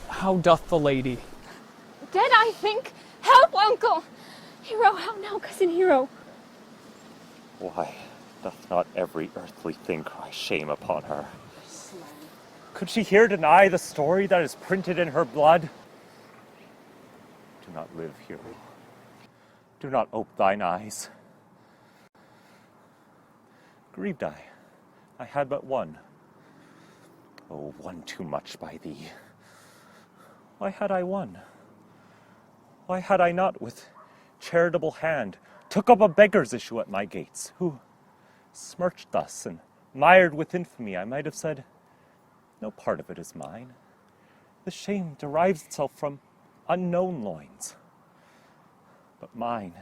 How doth the lady? Dead, I think. Help, uncle! Hero, how now, cousin hero? Why, doth not every earthly thing cry shame upon her? Could she here deny the story that is printed in her blood? Do not live, hero. Do not ope thine eyes. Grieved I had but one. Oh, one too much by thee. Why had I one? Why had I not, with charitable hand, took up a beggar's issue at my gates, who, smirched thus and mired with infamy, I might have said, no part of it is mine. The shame derives itself from unknown loins. But mine,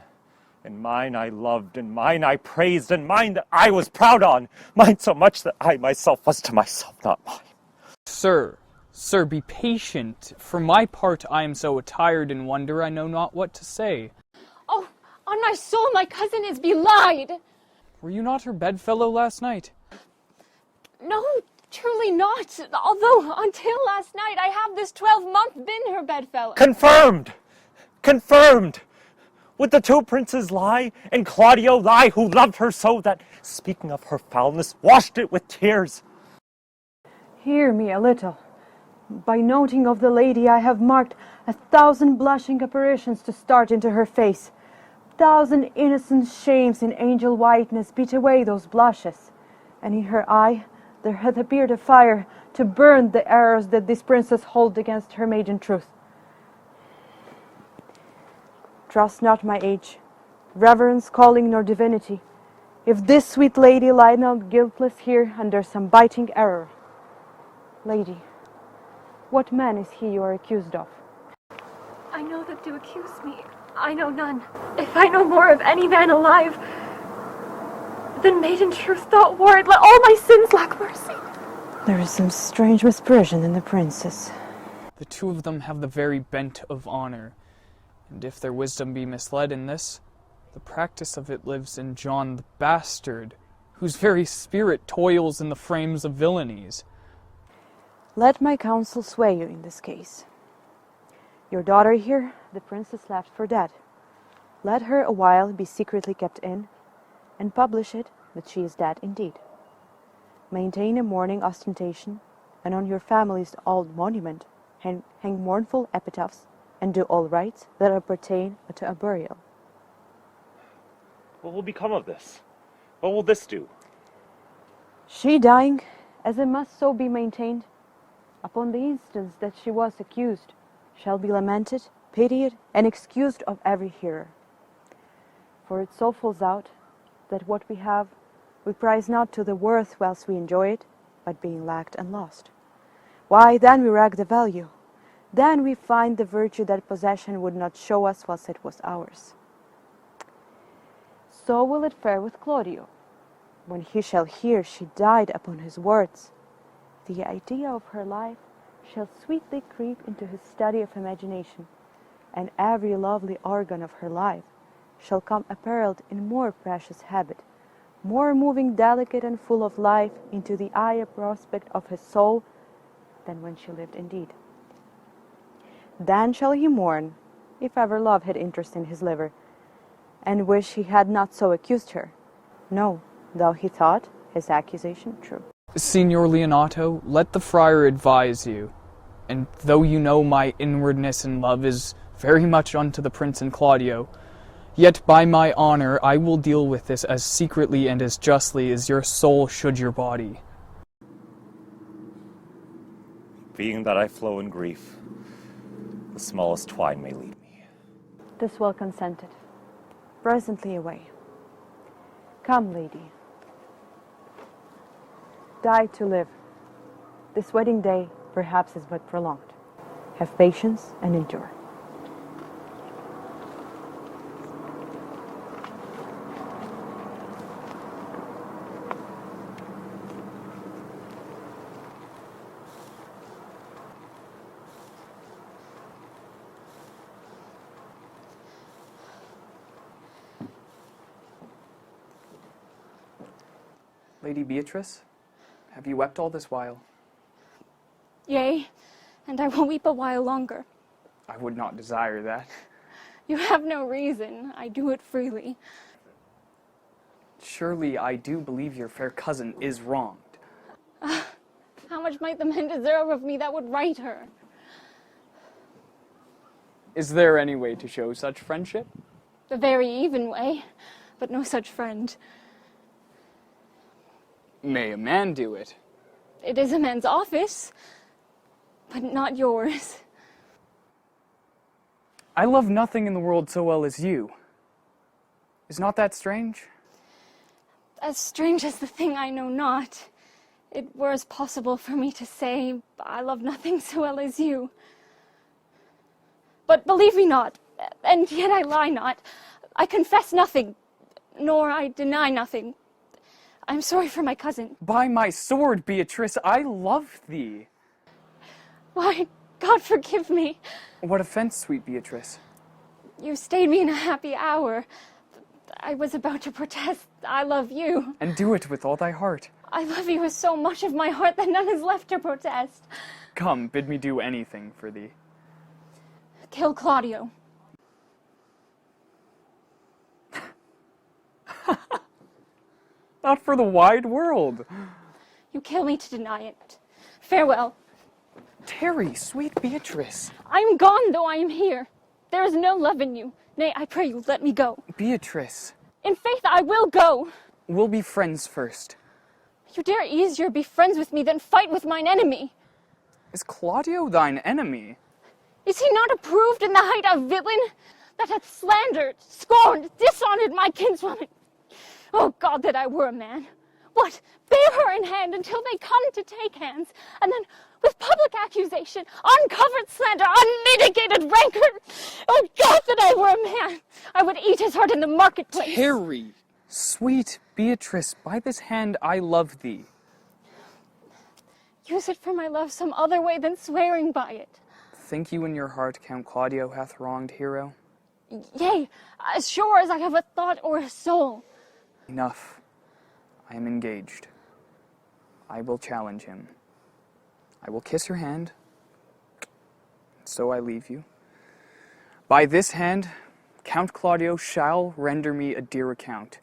and mine I loved, and mine I praised, and mine that I was proud on, mine so much that I myself was to myself not mine. Sir, be patient. For my part, I am so attired in wonder I know not what to say. Oh, on my soul, my cousin is belied. Were you not her bedfellow last night? No, truly not. Although, until last night, I have this 12-month been her bedfellow. Confirmed! Confirmed! Would the two princes lie, and Claudio lie, who loved her so that, speaking of her foulness, washed it with tears? Hear me a little. By noting of the lady, I have marked 1,000 blushing apparitions to start into her face. 1,000 innocent shames in angel whiteness beat away those blushes, and in her eye there hath appeared a fire to burn the errors that this princess hold against her maiden truth. Trust not my age, reverence, calling, nor divinity, if this sweet lady lie not guiltless here under some biting error. Lady, what man is he you are accused of? I know that to accuse me, I know none. If I know more of any man alive, then maiden truth thought ward, let all my sins lack mercy. There is some strange misprision in the princess. The two of them have the very bent of honor, and if their wisdom be misled in this, the practice of it lives in John the bastard, whose very spirit toils in the frames of villainies. Let my counsel sway you in this case. Your daughter here, the princess left for dead. Let her a while be secretly kept in, and publish it that she is dead indeed. Maintain a mourning ostentation, and on your family's old monument hang mournful epitaphs, and do all rites that appertain to a burial. What will become of this? What will this do? She dying, as it must so be maintained, upon the instance that she was accused, shall be lamented, pitied, and excused of every hearer. For it so falls out, that what we have, we prize not to the worth whilst we enjoy it, but being lacked and lost. Why, then we rank the value. Then we find the virtue that possession would not show us whilst it was ours. So will it fare with Claudio. When he shall hear she died upon his words, the idea of her life shall sweetly creep into his study of imagination, and every lovely organ of her life shall come apparelled in more precious habit, more moving, delicate, and full of life into the eye a prospect of his soul than when she lived indeed. Then shall he mourn, if ever love had interest in his liver, and wish he had not so accused her. No, though he thought his accusation true. Signor Leonato, let the friar advise you, and though you know my inwardness and love is very much unto the prince and Claudio, yet by my honor I will deal with this as secretly and as justly as your soul should your body. Being that I flow in grief, the smallest twine may lead me. This well consented. Presently away. Come, lady. Die to live. This wedding day perhaps is but prolonged. Have patience and endure. Lady Beatrice, have you wept all this while? Yea, and I will weep a while longer. I would not desire that. You have no reason. I do it freely. Surely I do believe your fair cousin is wronged. How much might the men deserve of me that would right her? Is there any way to show such friendship? The very even way, but no such friend. May a man do it? It is a man's office, but not yours. I love nothing in the world so well as you. Is not that strange? As strange as the thing I know not. It were as possible for me to say, I love nothing so well as you. But believe me not, and yet I lie not. I confess nothing, nor I deny nothing. I'm sorry for my cousin. By my sword, Beatrice, I love thee. Why, God forgive me. What offense, sweet Beatrice? You stayed me in a happy hour. I was about to protest, I love you. And do it with all thy heart. I love you with so much of my heart that none is left to protest. Come, bid me do anything for thee. Kill Claudio. Not for the wide world. You kill me to deny it. Farewell. Tarry, sweet Beatrice. I am gone, though I am here. There is no love in you. Nay, I pray you, let me go. Beatrice. In faith, I will go. We'll be friends first. You dare easier be friends with me than fight with mine enemy. Is Claudio thine enemy? Is he not approved in the height of villain that hath slandered, scorned, dishonored my kinswoman? Oh God, that I were a man. What? Bear her in hand until they come to take hands, and then with public accusation, uncovered slander, unmitigated rancor. Oh God, that I were a man. I would eat his heart in the marketplace. Tarry, sweet Beatrice, by this hand I love thee. Use it for my love some other way than swearing by it. Think you in your heart Count Claudio hath wronged Hero? Yea, as sure as I have a thought or a soul. Enough. I am engaged. I will challenge him. I will kiss your hand. So I leave you. By this hand, Count Claudio shall render me a dear account.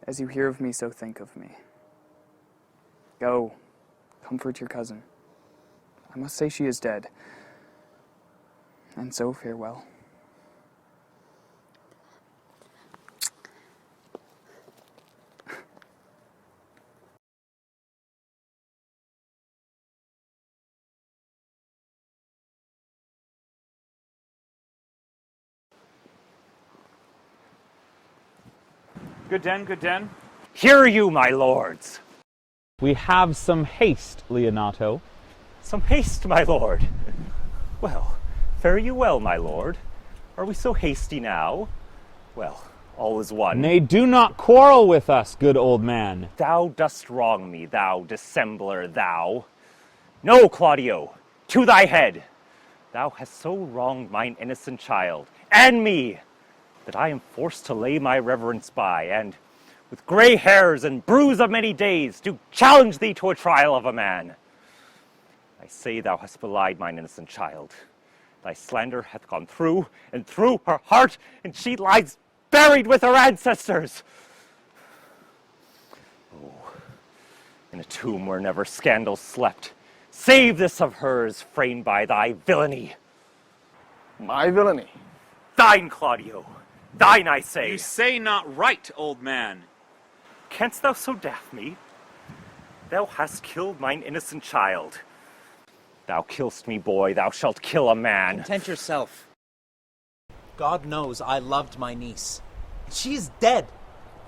As you hear of me, so think of me. Go, comfort your cousin. I must say she is dead. And so farewell. Good den, good den. Hear you, my lords. We have some haste, Leonato. Some haste, my lord. Well, fare you well, my lord. Are we so hasty now? Well, all is one. Nay, do not quarrel with us, good old man. Thou dost wrong me, thou dissembler, thou. No, Claudio, to thy head. Thou hast so wronged mine innocent child, and me, that I am forced to lay my reverence by, and, with grey hairs and bruise of many days, to challenge thee to a trial of a man. I say thou hast belied mine innocent child. Thy slander hath gone through and through her heart, and she lies buried with her ancestors. Oh, in a tomb where never scandal slept. Save this of hers, framed by thy villainy. My villainy. Thine, Claudio. Thine, I say. You say not right, old man. Canst thou so daff me? Thou hast killed mine innocent child. Thou kill'st me, boy, thou shalt kill a man. Content yourself. God knows I loved my niece. She is dead.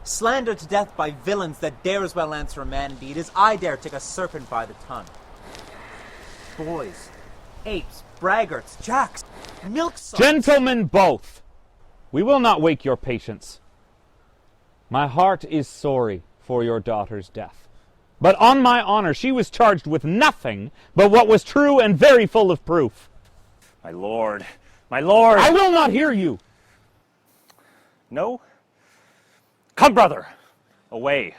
Slandered to death by villains that dare as well answer a man indeed as I dare take a serpent by the tongue. Boys, apes, braggarts, jacks, milksops. Gentlemen both, we will not wake your patience. My heart is sorry for your daughter's death. But on my honor, she was charged with nothing but what was true and very full of proof. My lord, my lord! I will not hear you! No? Come, brother, away.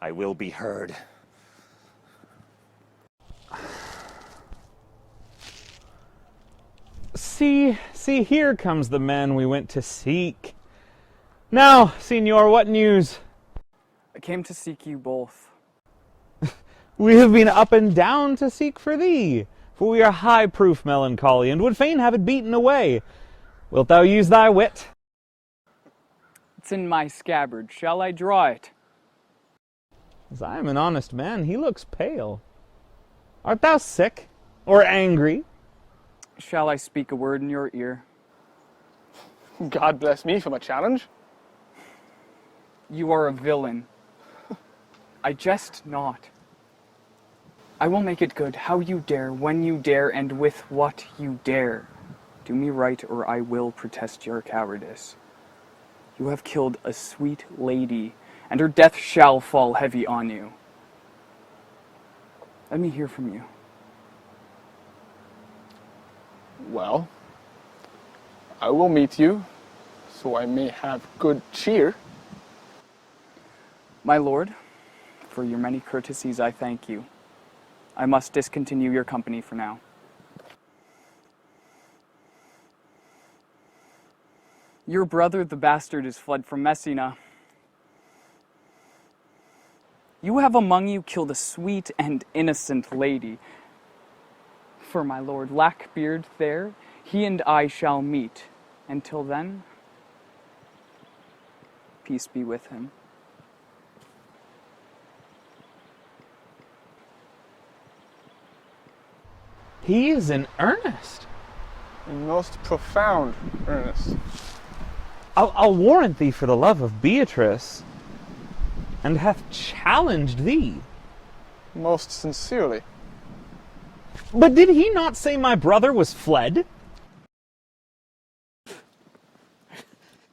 I will be heard. See, here comes the man we went to seek. Now, Signor, what news? I came to seek you both. We have been up and down to seek for thee, for we are high-proof melancholy, and would fain have it beaten away. Wilt thou use thy wit? It's in my scabbard. Shall I draw it? As I am an honest man, he looks pale. Art thou sick, or angry? Shall I speak a word in your ear? God bless me from a challenge. You are a villain. I jest not. I will make it good how you dare, when you dare, and with what you dare. Do me right, or I will protest your cowardice. You have killed a sweet lady, and her death shall fall heavy on you. Let me hear from you. Well, I will meet you, so I may have good cheer. My lord, for your many courtesies I thank you. I must discontinue your company for now. Your brother, the bastard, is fled from Messina. You have among you killed a sweet and innocent lady. For my lord Lackbeard there, he and I shall meet. Until then, peace be with him. He is in earnest. In most profound earnest. I'll warrant thee for the love of Beatrice, and hath challenged thee. Most sincerely. But did he not say my brother was fled?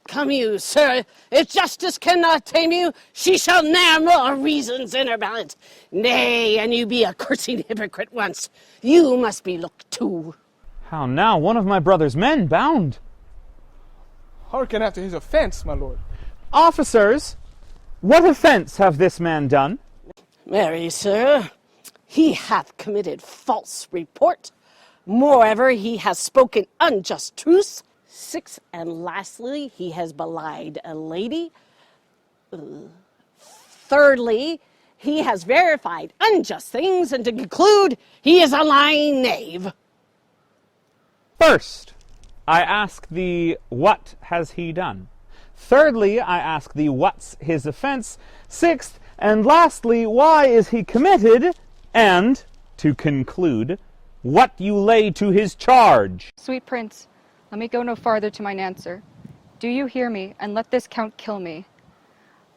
Come you, sir, if justice cannot tame you, she shall ne'er more reasons in her balance. Nay, and you be a cursing hypocrite once, you must be looked to. How now, one of my brother's men bound. Hearken after his offense, my lord. Officers, what offense have this man done? Marry, sir, he hath committed false report. Moreover, he has spoken unjust truths. Sixth and lastly, he has belied a lady. Thirdly, he has verified unjust things, and to conclude, he is a lying knave. First, I ask thee, what has he done? Thirdly, I ask thee, what's his offense? Sixth, and lastly, why is he committed? And, to conclude, what you lay to his charge. Sweet prince, let me go no farther to mine answer. Do you hear me, and let this count kill me?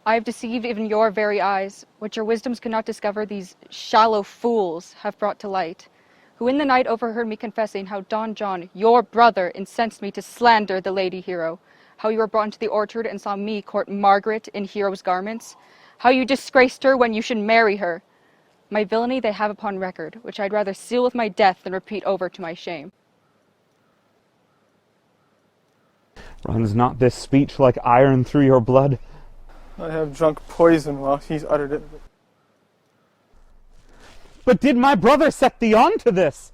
I have deceived even your very eyes, which your wisdoms could not discover these shallow fools have brought to light, who in the night overheard me confessing how Don John, your brother, incensed me to slander the lady Hero, how you were brought into the orchard and saw me court Margaret in Hero's garments, how you disgraced her when you should marry her. My villainy they have upon record, which I'd rather seal with my death than repeat over to my shame. Runs not this speech like iron through your blood? I have drunk poison while he's uttered it. But did my brother set thee on to this?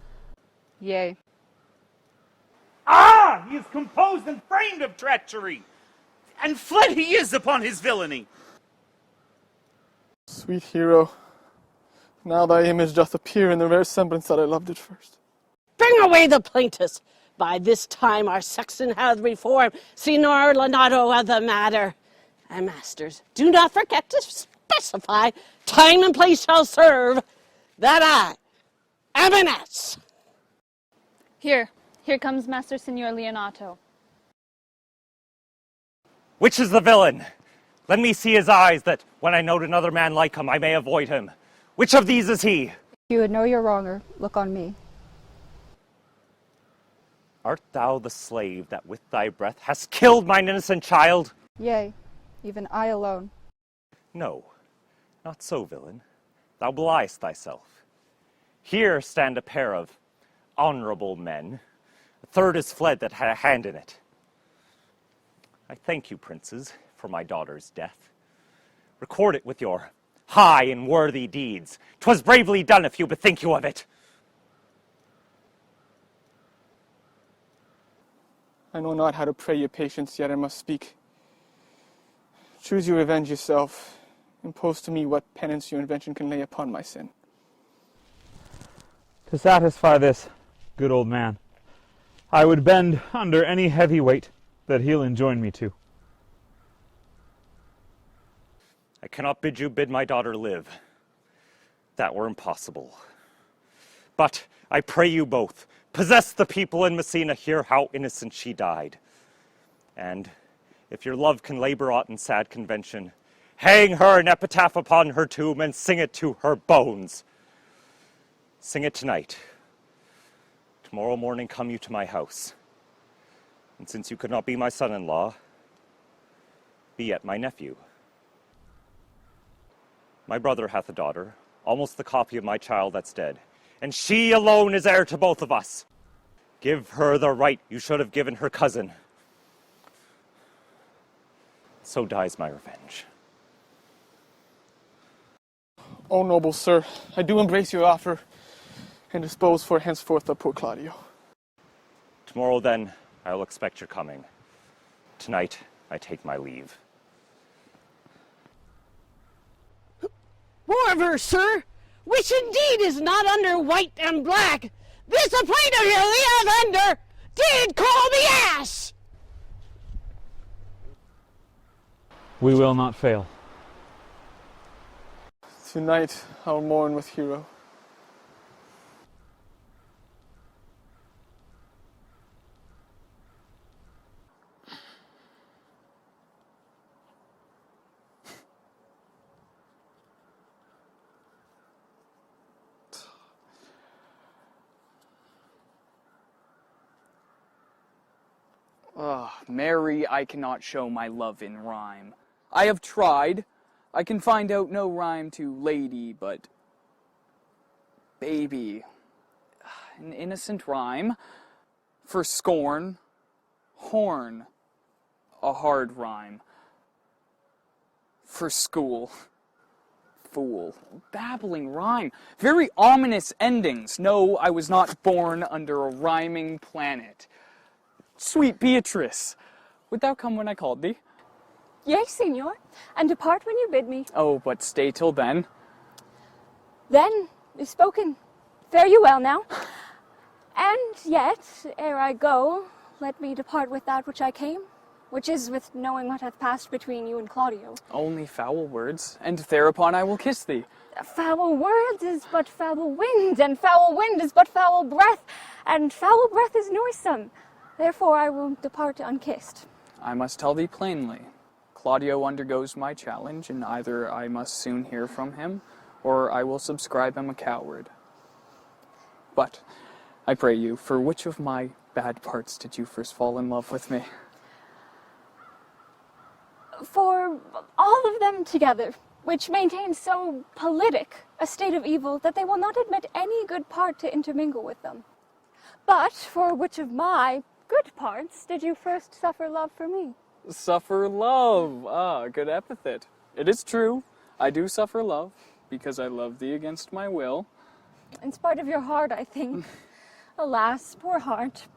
Yea. Ah! He is composed and framed of treachery, and fled he is upon his villainy. Sweet Hero, Now thy image doth appear in the rare semblance that I loved at first. Bring away the plaintiffs. By this time our sexton hath reformed. Signor Leonardo of the matter. And masters, do not forget to specify time and place shall serve that I am an ass. Here comes Master Signor Leonato. Which is the villain? Let me see his eyes, that when I note another man like him, I may avoid him. Which of these is he? If you would know your wronger, look on me. Art thou the slave that with thy breath hast killed mine innocent child? Yea, even I alone. No, not so, villain. Thou beliest thyself. Here stand a pair of honorable men. A third is fled that had a hand in it. I thank you, princes, for my daughter's death. Record it with your high and worthy deeds. 'Twas bravely done if you bethink you of it. I know not how to pray your patience, yet I must speak. Choose you revenge yourself. Impose to me what penance your invention can lay upon my sin. To satisfy this good old man, I would bend under any heavy weight that he'll enjoin me to. I cannot bid you bid my daughter live. That were impossible. But I pray you both, possess the people in Messina, hear how innocent she died. And if your love can labor aught in sad convention, hang her an epitaph upon her tomb and sing it to her bones. Sing it tonight. Tomorrow morning come you to my house. And since you could not be my son-in-law, be yet my nephew. My brother hath a daughter, almost the copy of my child that's dead, and she alone is heir to both of us. Give her the right you should have given her cousin. So dies my revenge. O noble sir, I do embrace your offer, and dispose for henceforth of poor Claudio. Tomorrow, then, I will expect your coming. Tonight, I take my leave. Moreover, sir, which indeed is not under white and black, this a plaintiff here, the offender, did call me ass. We will not fail. Tonight I'll mourn with Hero. Mary, I cannot show my love in rhyme. I have tried. I can find out no rhyme to lady, but baby. An innocent rhyme. For scorn, horn. A hard rhyme. For school, fool. Babbling rhyme. Very ominous endings. No, I was not born under a rhyming planet. Sweet Beatrice, wilt thou come when I called thee? Yea, Signor, and depart when you bid me. Oh, but stay till then. Then is spoken. Fare you well now. And yet, ere I go, let me depart with that which I came, which is with knowing what hath passed between you and Claudio. Only foul words, and thereupon I will kiss thee. Foul words is but foul wind, and foul wind is but foul breath, and foul breath is noisome. Therefore I will depart unkissed. I must tell thee plainly. Claudio undergoes my challenge, and either I must soon hear from him, or I will subscribe him a coward. But, I pray you, for which of my bad parts did you first fall in love with me? For all of them together, which maintain so politic a state of evil that they will not admit any good part to intermingle with them. But for which of my good parts did you first suffer love for me? Suffer love. Ah, good epithet. It is true. I do suffer love, because I love thee against my will. In spite of your heart, I think. Alas, poor heart.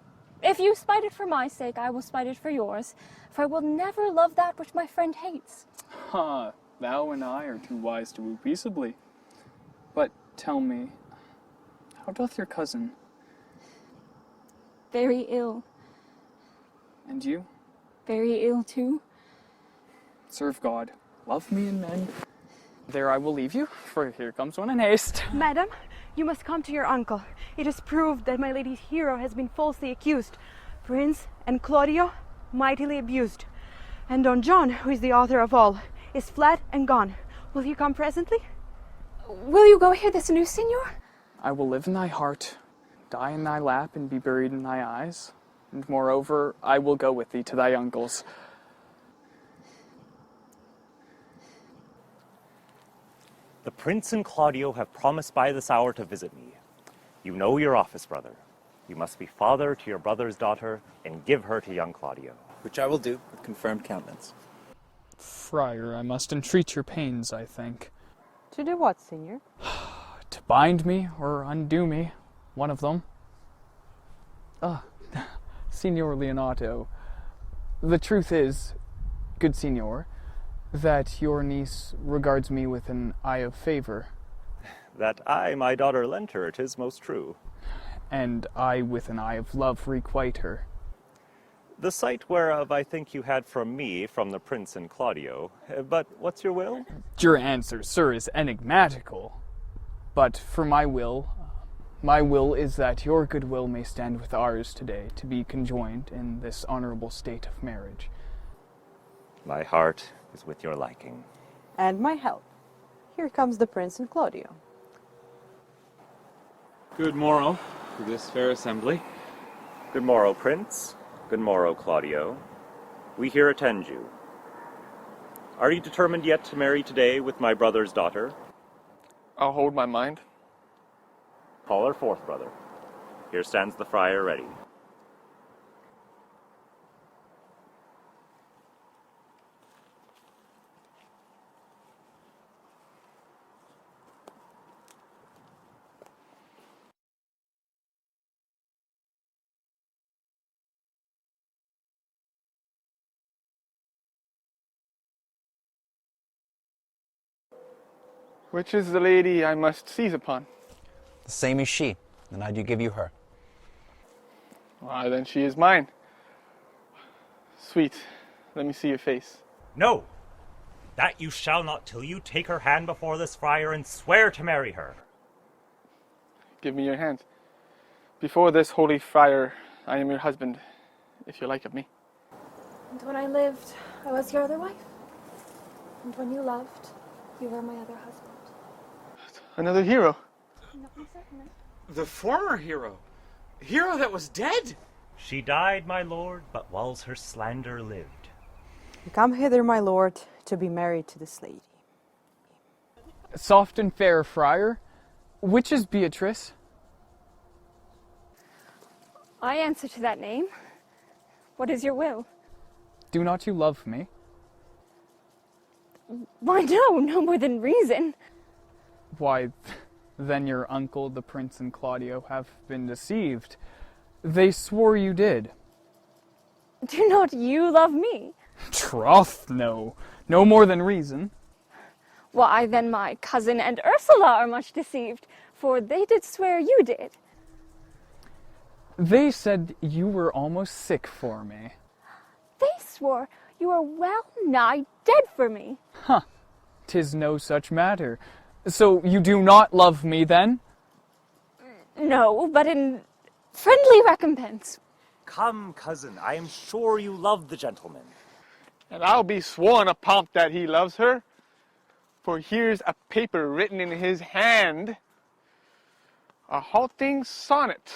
If you spite it for my sake, I will spite it for yours, for I will never love that which my friend hates. Ha, thou and I are too wise to woo peaceably. But Tell me, how doth your cousin? Very ill. And you? Very ill too. Serve God, love me and men. There I will leave you, for here comes one in haste. Madam, you must come to your uncle. It is proved that my lady's hero has been falsely accused. Prince and Claudio mightily abused. And Don John, who is the author of all, is fled and gone. Will you come presently? Will you go hear this news, Signor? I will live in thy heart, die in thy lap, and be buried in thy eyes. And moreover, I will go with thee to thy uncle's. The prince and Claudio have promised by this hour to visit me. You know your office, brother. You must be father to your brother's daughter and give her to young Claudio. Which I will do with confirmed countenance. Friar, I must entreat your pains, I think. To do what, Signor? To bind me or undo me, one of them. Signor Leonato, the truth is, good Signor, that your niece regards me with an eye of favor. That I, my daughter, lent her, 'tis most true. And I with an eye of love requite her. The sight whereof I think you had from me, from the prince and Claudio. But what's your will? Your answer, sir, is enigmatical. But for my will is that your goodwill may stand with ours today, to be conjoined in this honorable state of marriage. My heart is with your liking. And my help. Here comes the Prince and Claudio. Good morrow to this fair assembly. Good morrow, prince. Good morrow, Claudio. We here attend you. Are you determined yet to marry today with my brother's daughter? I'll hold my mind. Call her forth, brother. Here stands the friar ready. Which is the lady I must seize upon? The same is she, and I do give you her. Why, then she is mine. Sweet, let me see your face. No! That you shall not till you take her hand before this friar and swear to marry her. Give me your hand. Before this holy friar, I am your husband, if you like of me. And when I lived, I was your other wife. And when you loved, you were my other husband. Another hero. The former hero. Hero that was dead. She died, my lord, but whiles her slander lived. You come hither, my lord, to be married to this lady. Soft and fair, friar. Which is Beatrice? I answer to that name. What is your will? Do not you love me? Why, no more than reason. Why, then your uncle, the prince and Claudio, have been deceived. They swore you did. Do not you love me? Troth, no. No more than reason. Why, then my cousin and Ursula are much deceived, for they did swear you did. They said you were almost sick for me. They swore you were well nigh dead for me. 'Tis no such matter. So you do not love me, then? No, but in friendly recompense. Come, cousin, I am sure you love the gentleman. And I'll be sworn upon that he loves her. For here's a paper written in his hand, a halting sonnet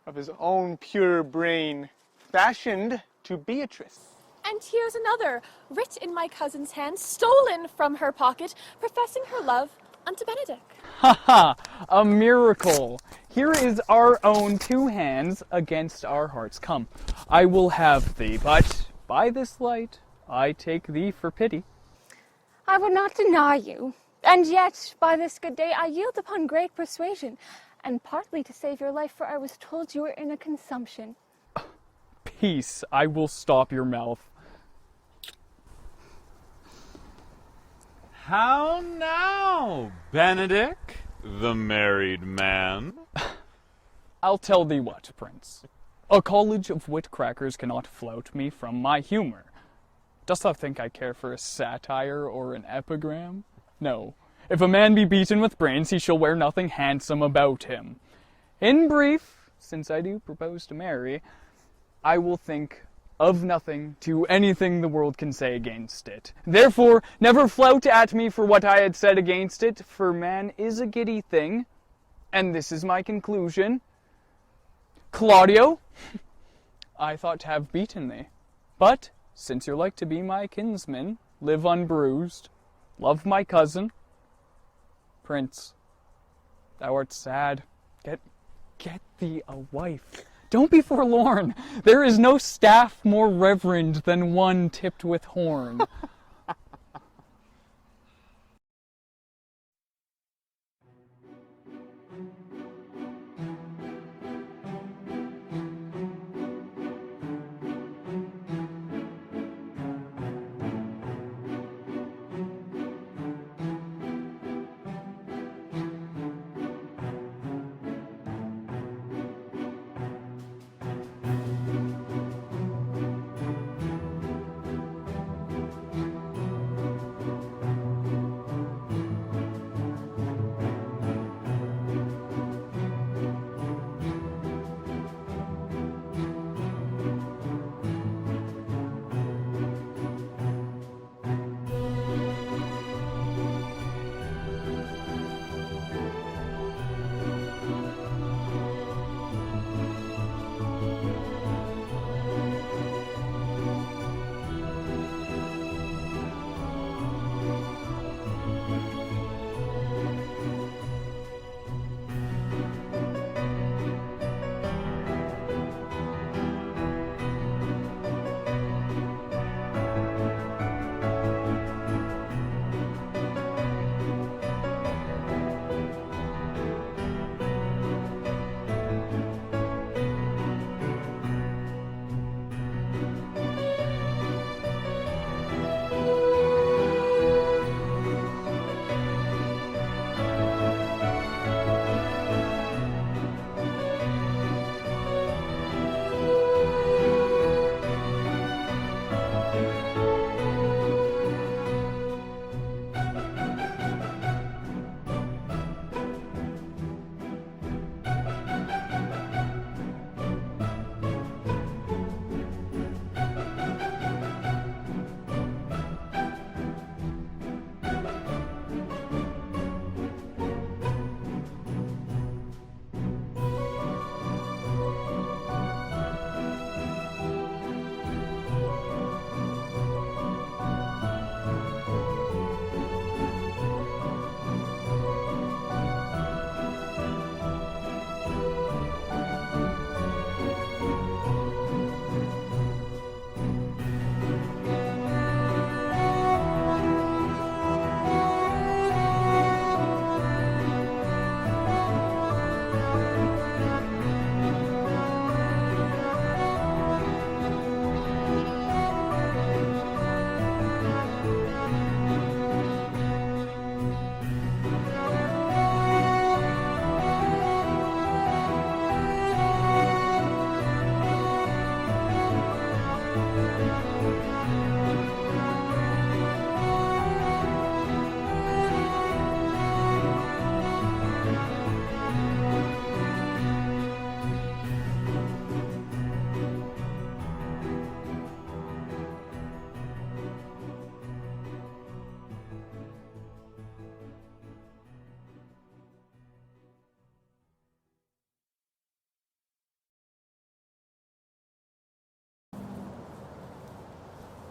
of his own pure brain, fashioned to Beatrice. And here's another, writ in my cousin's hand, stolen from her pocket, professing her love unto Benedick. A miracle. Here is our own two hands against our hearts. Come, I will have thee, but by this light I take thee for pity. I would not deny you, and yet by this good day I yield upon great persuasion, and partly to save your life, for I was told you were in a consumption. Peace, I will stop your mouth. How now, Benedick? the married man? I'll tell thee what, Prince. A college of wit crackers cannot flout me from my humor. Dost thou think I care for a satire or an epigram? No. If a man be beaten with brains, he shall wear nothing handsome about him. In brief, since I do propose to marry, I will think of nothing to anything the world can say against it. Therefore, never flout at me for what I had said against it, for man is a giddy thing, and this is my conclusion. Claudio, I thought to have beaten thee, but since you're like to be my kinsman, live unbruised, love my cousin, Prince, thou art sad. Get thee a wife. Don't be forlorn. There is no staff more reverend than one tipped with horn.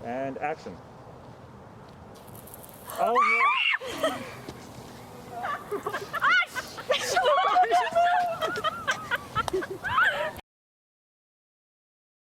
And action. Oh, no.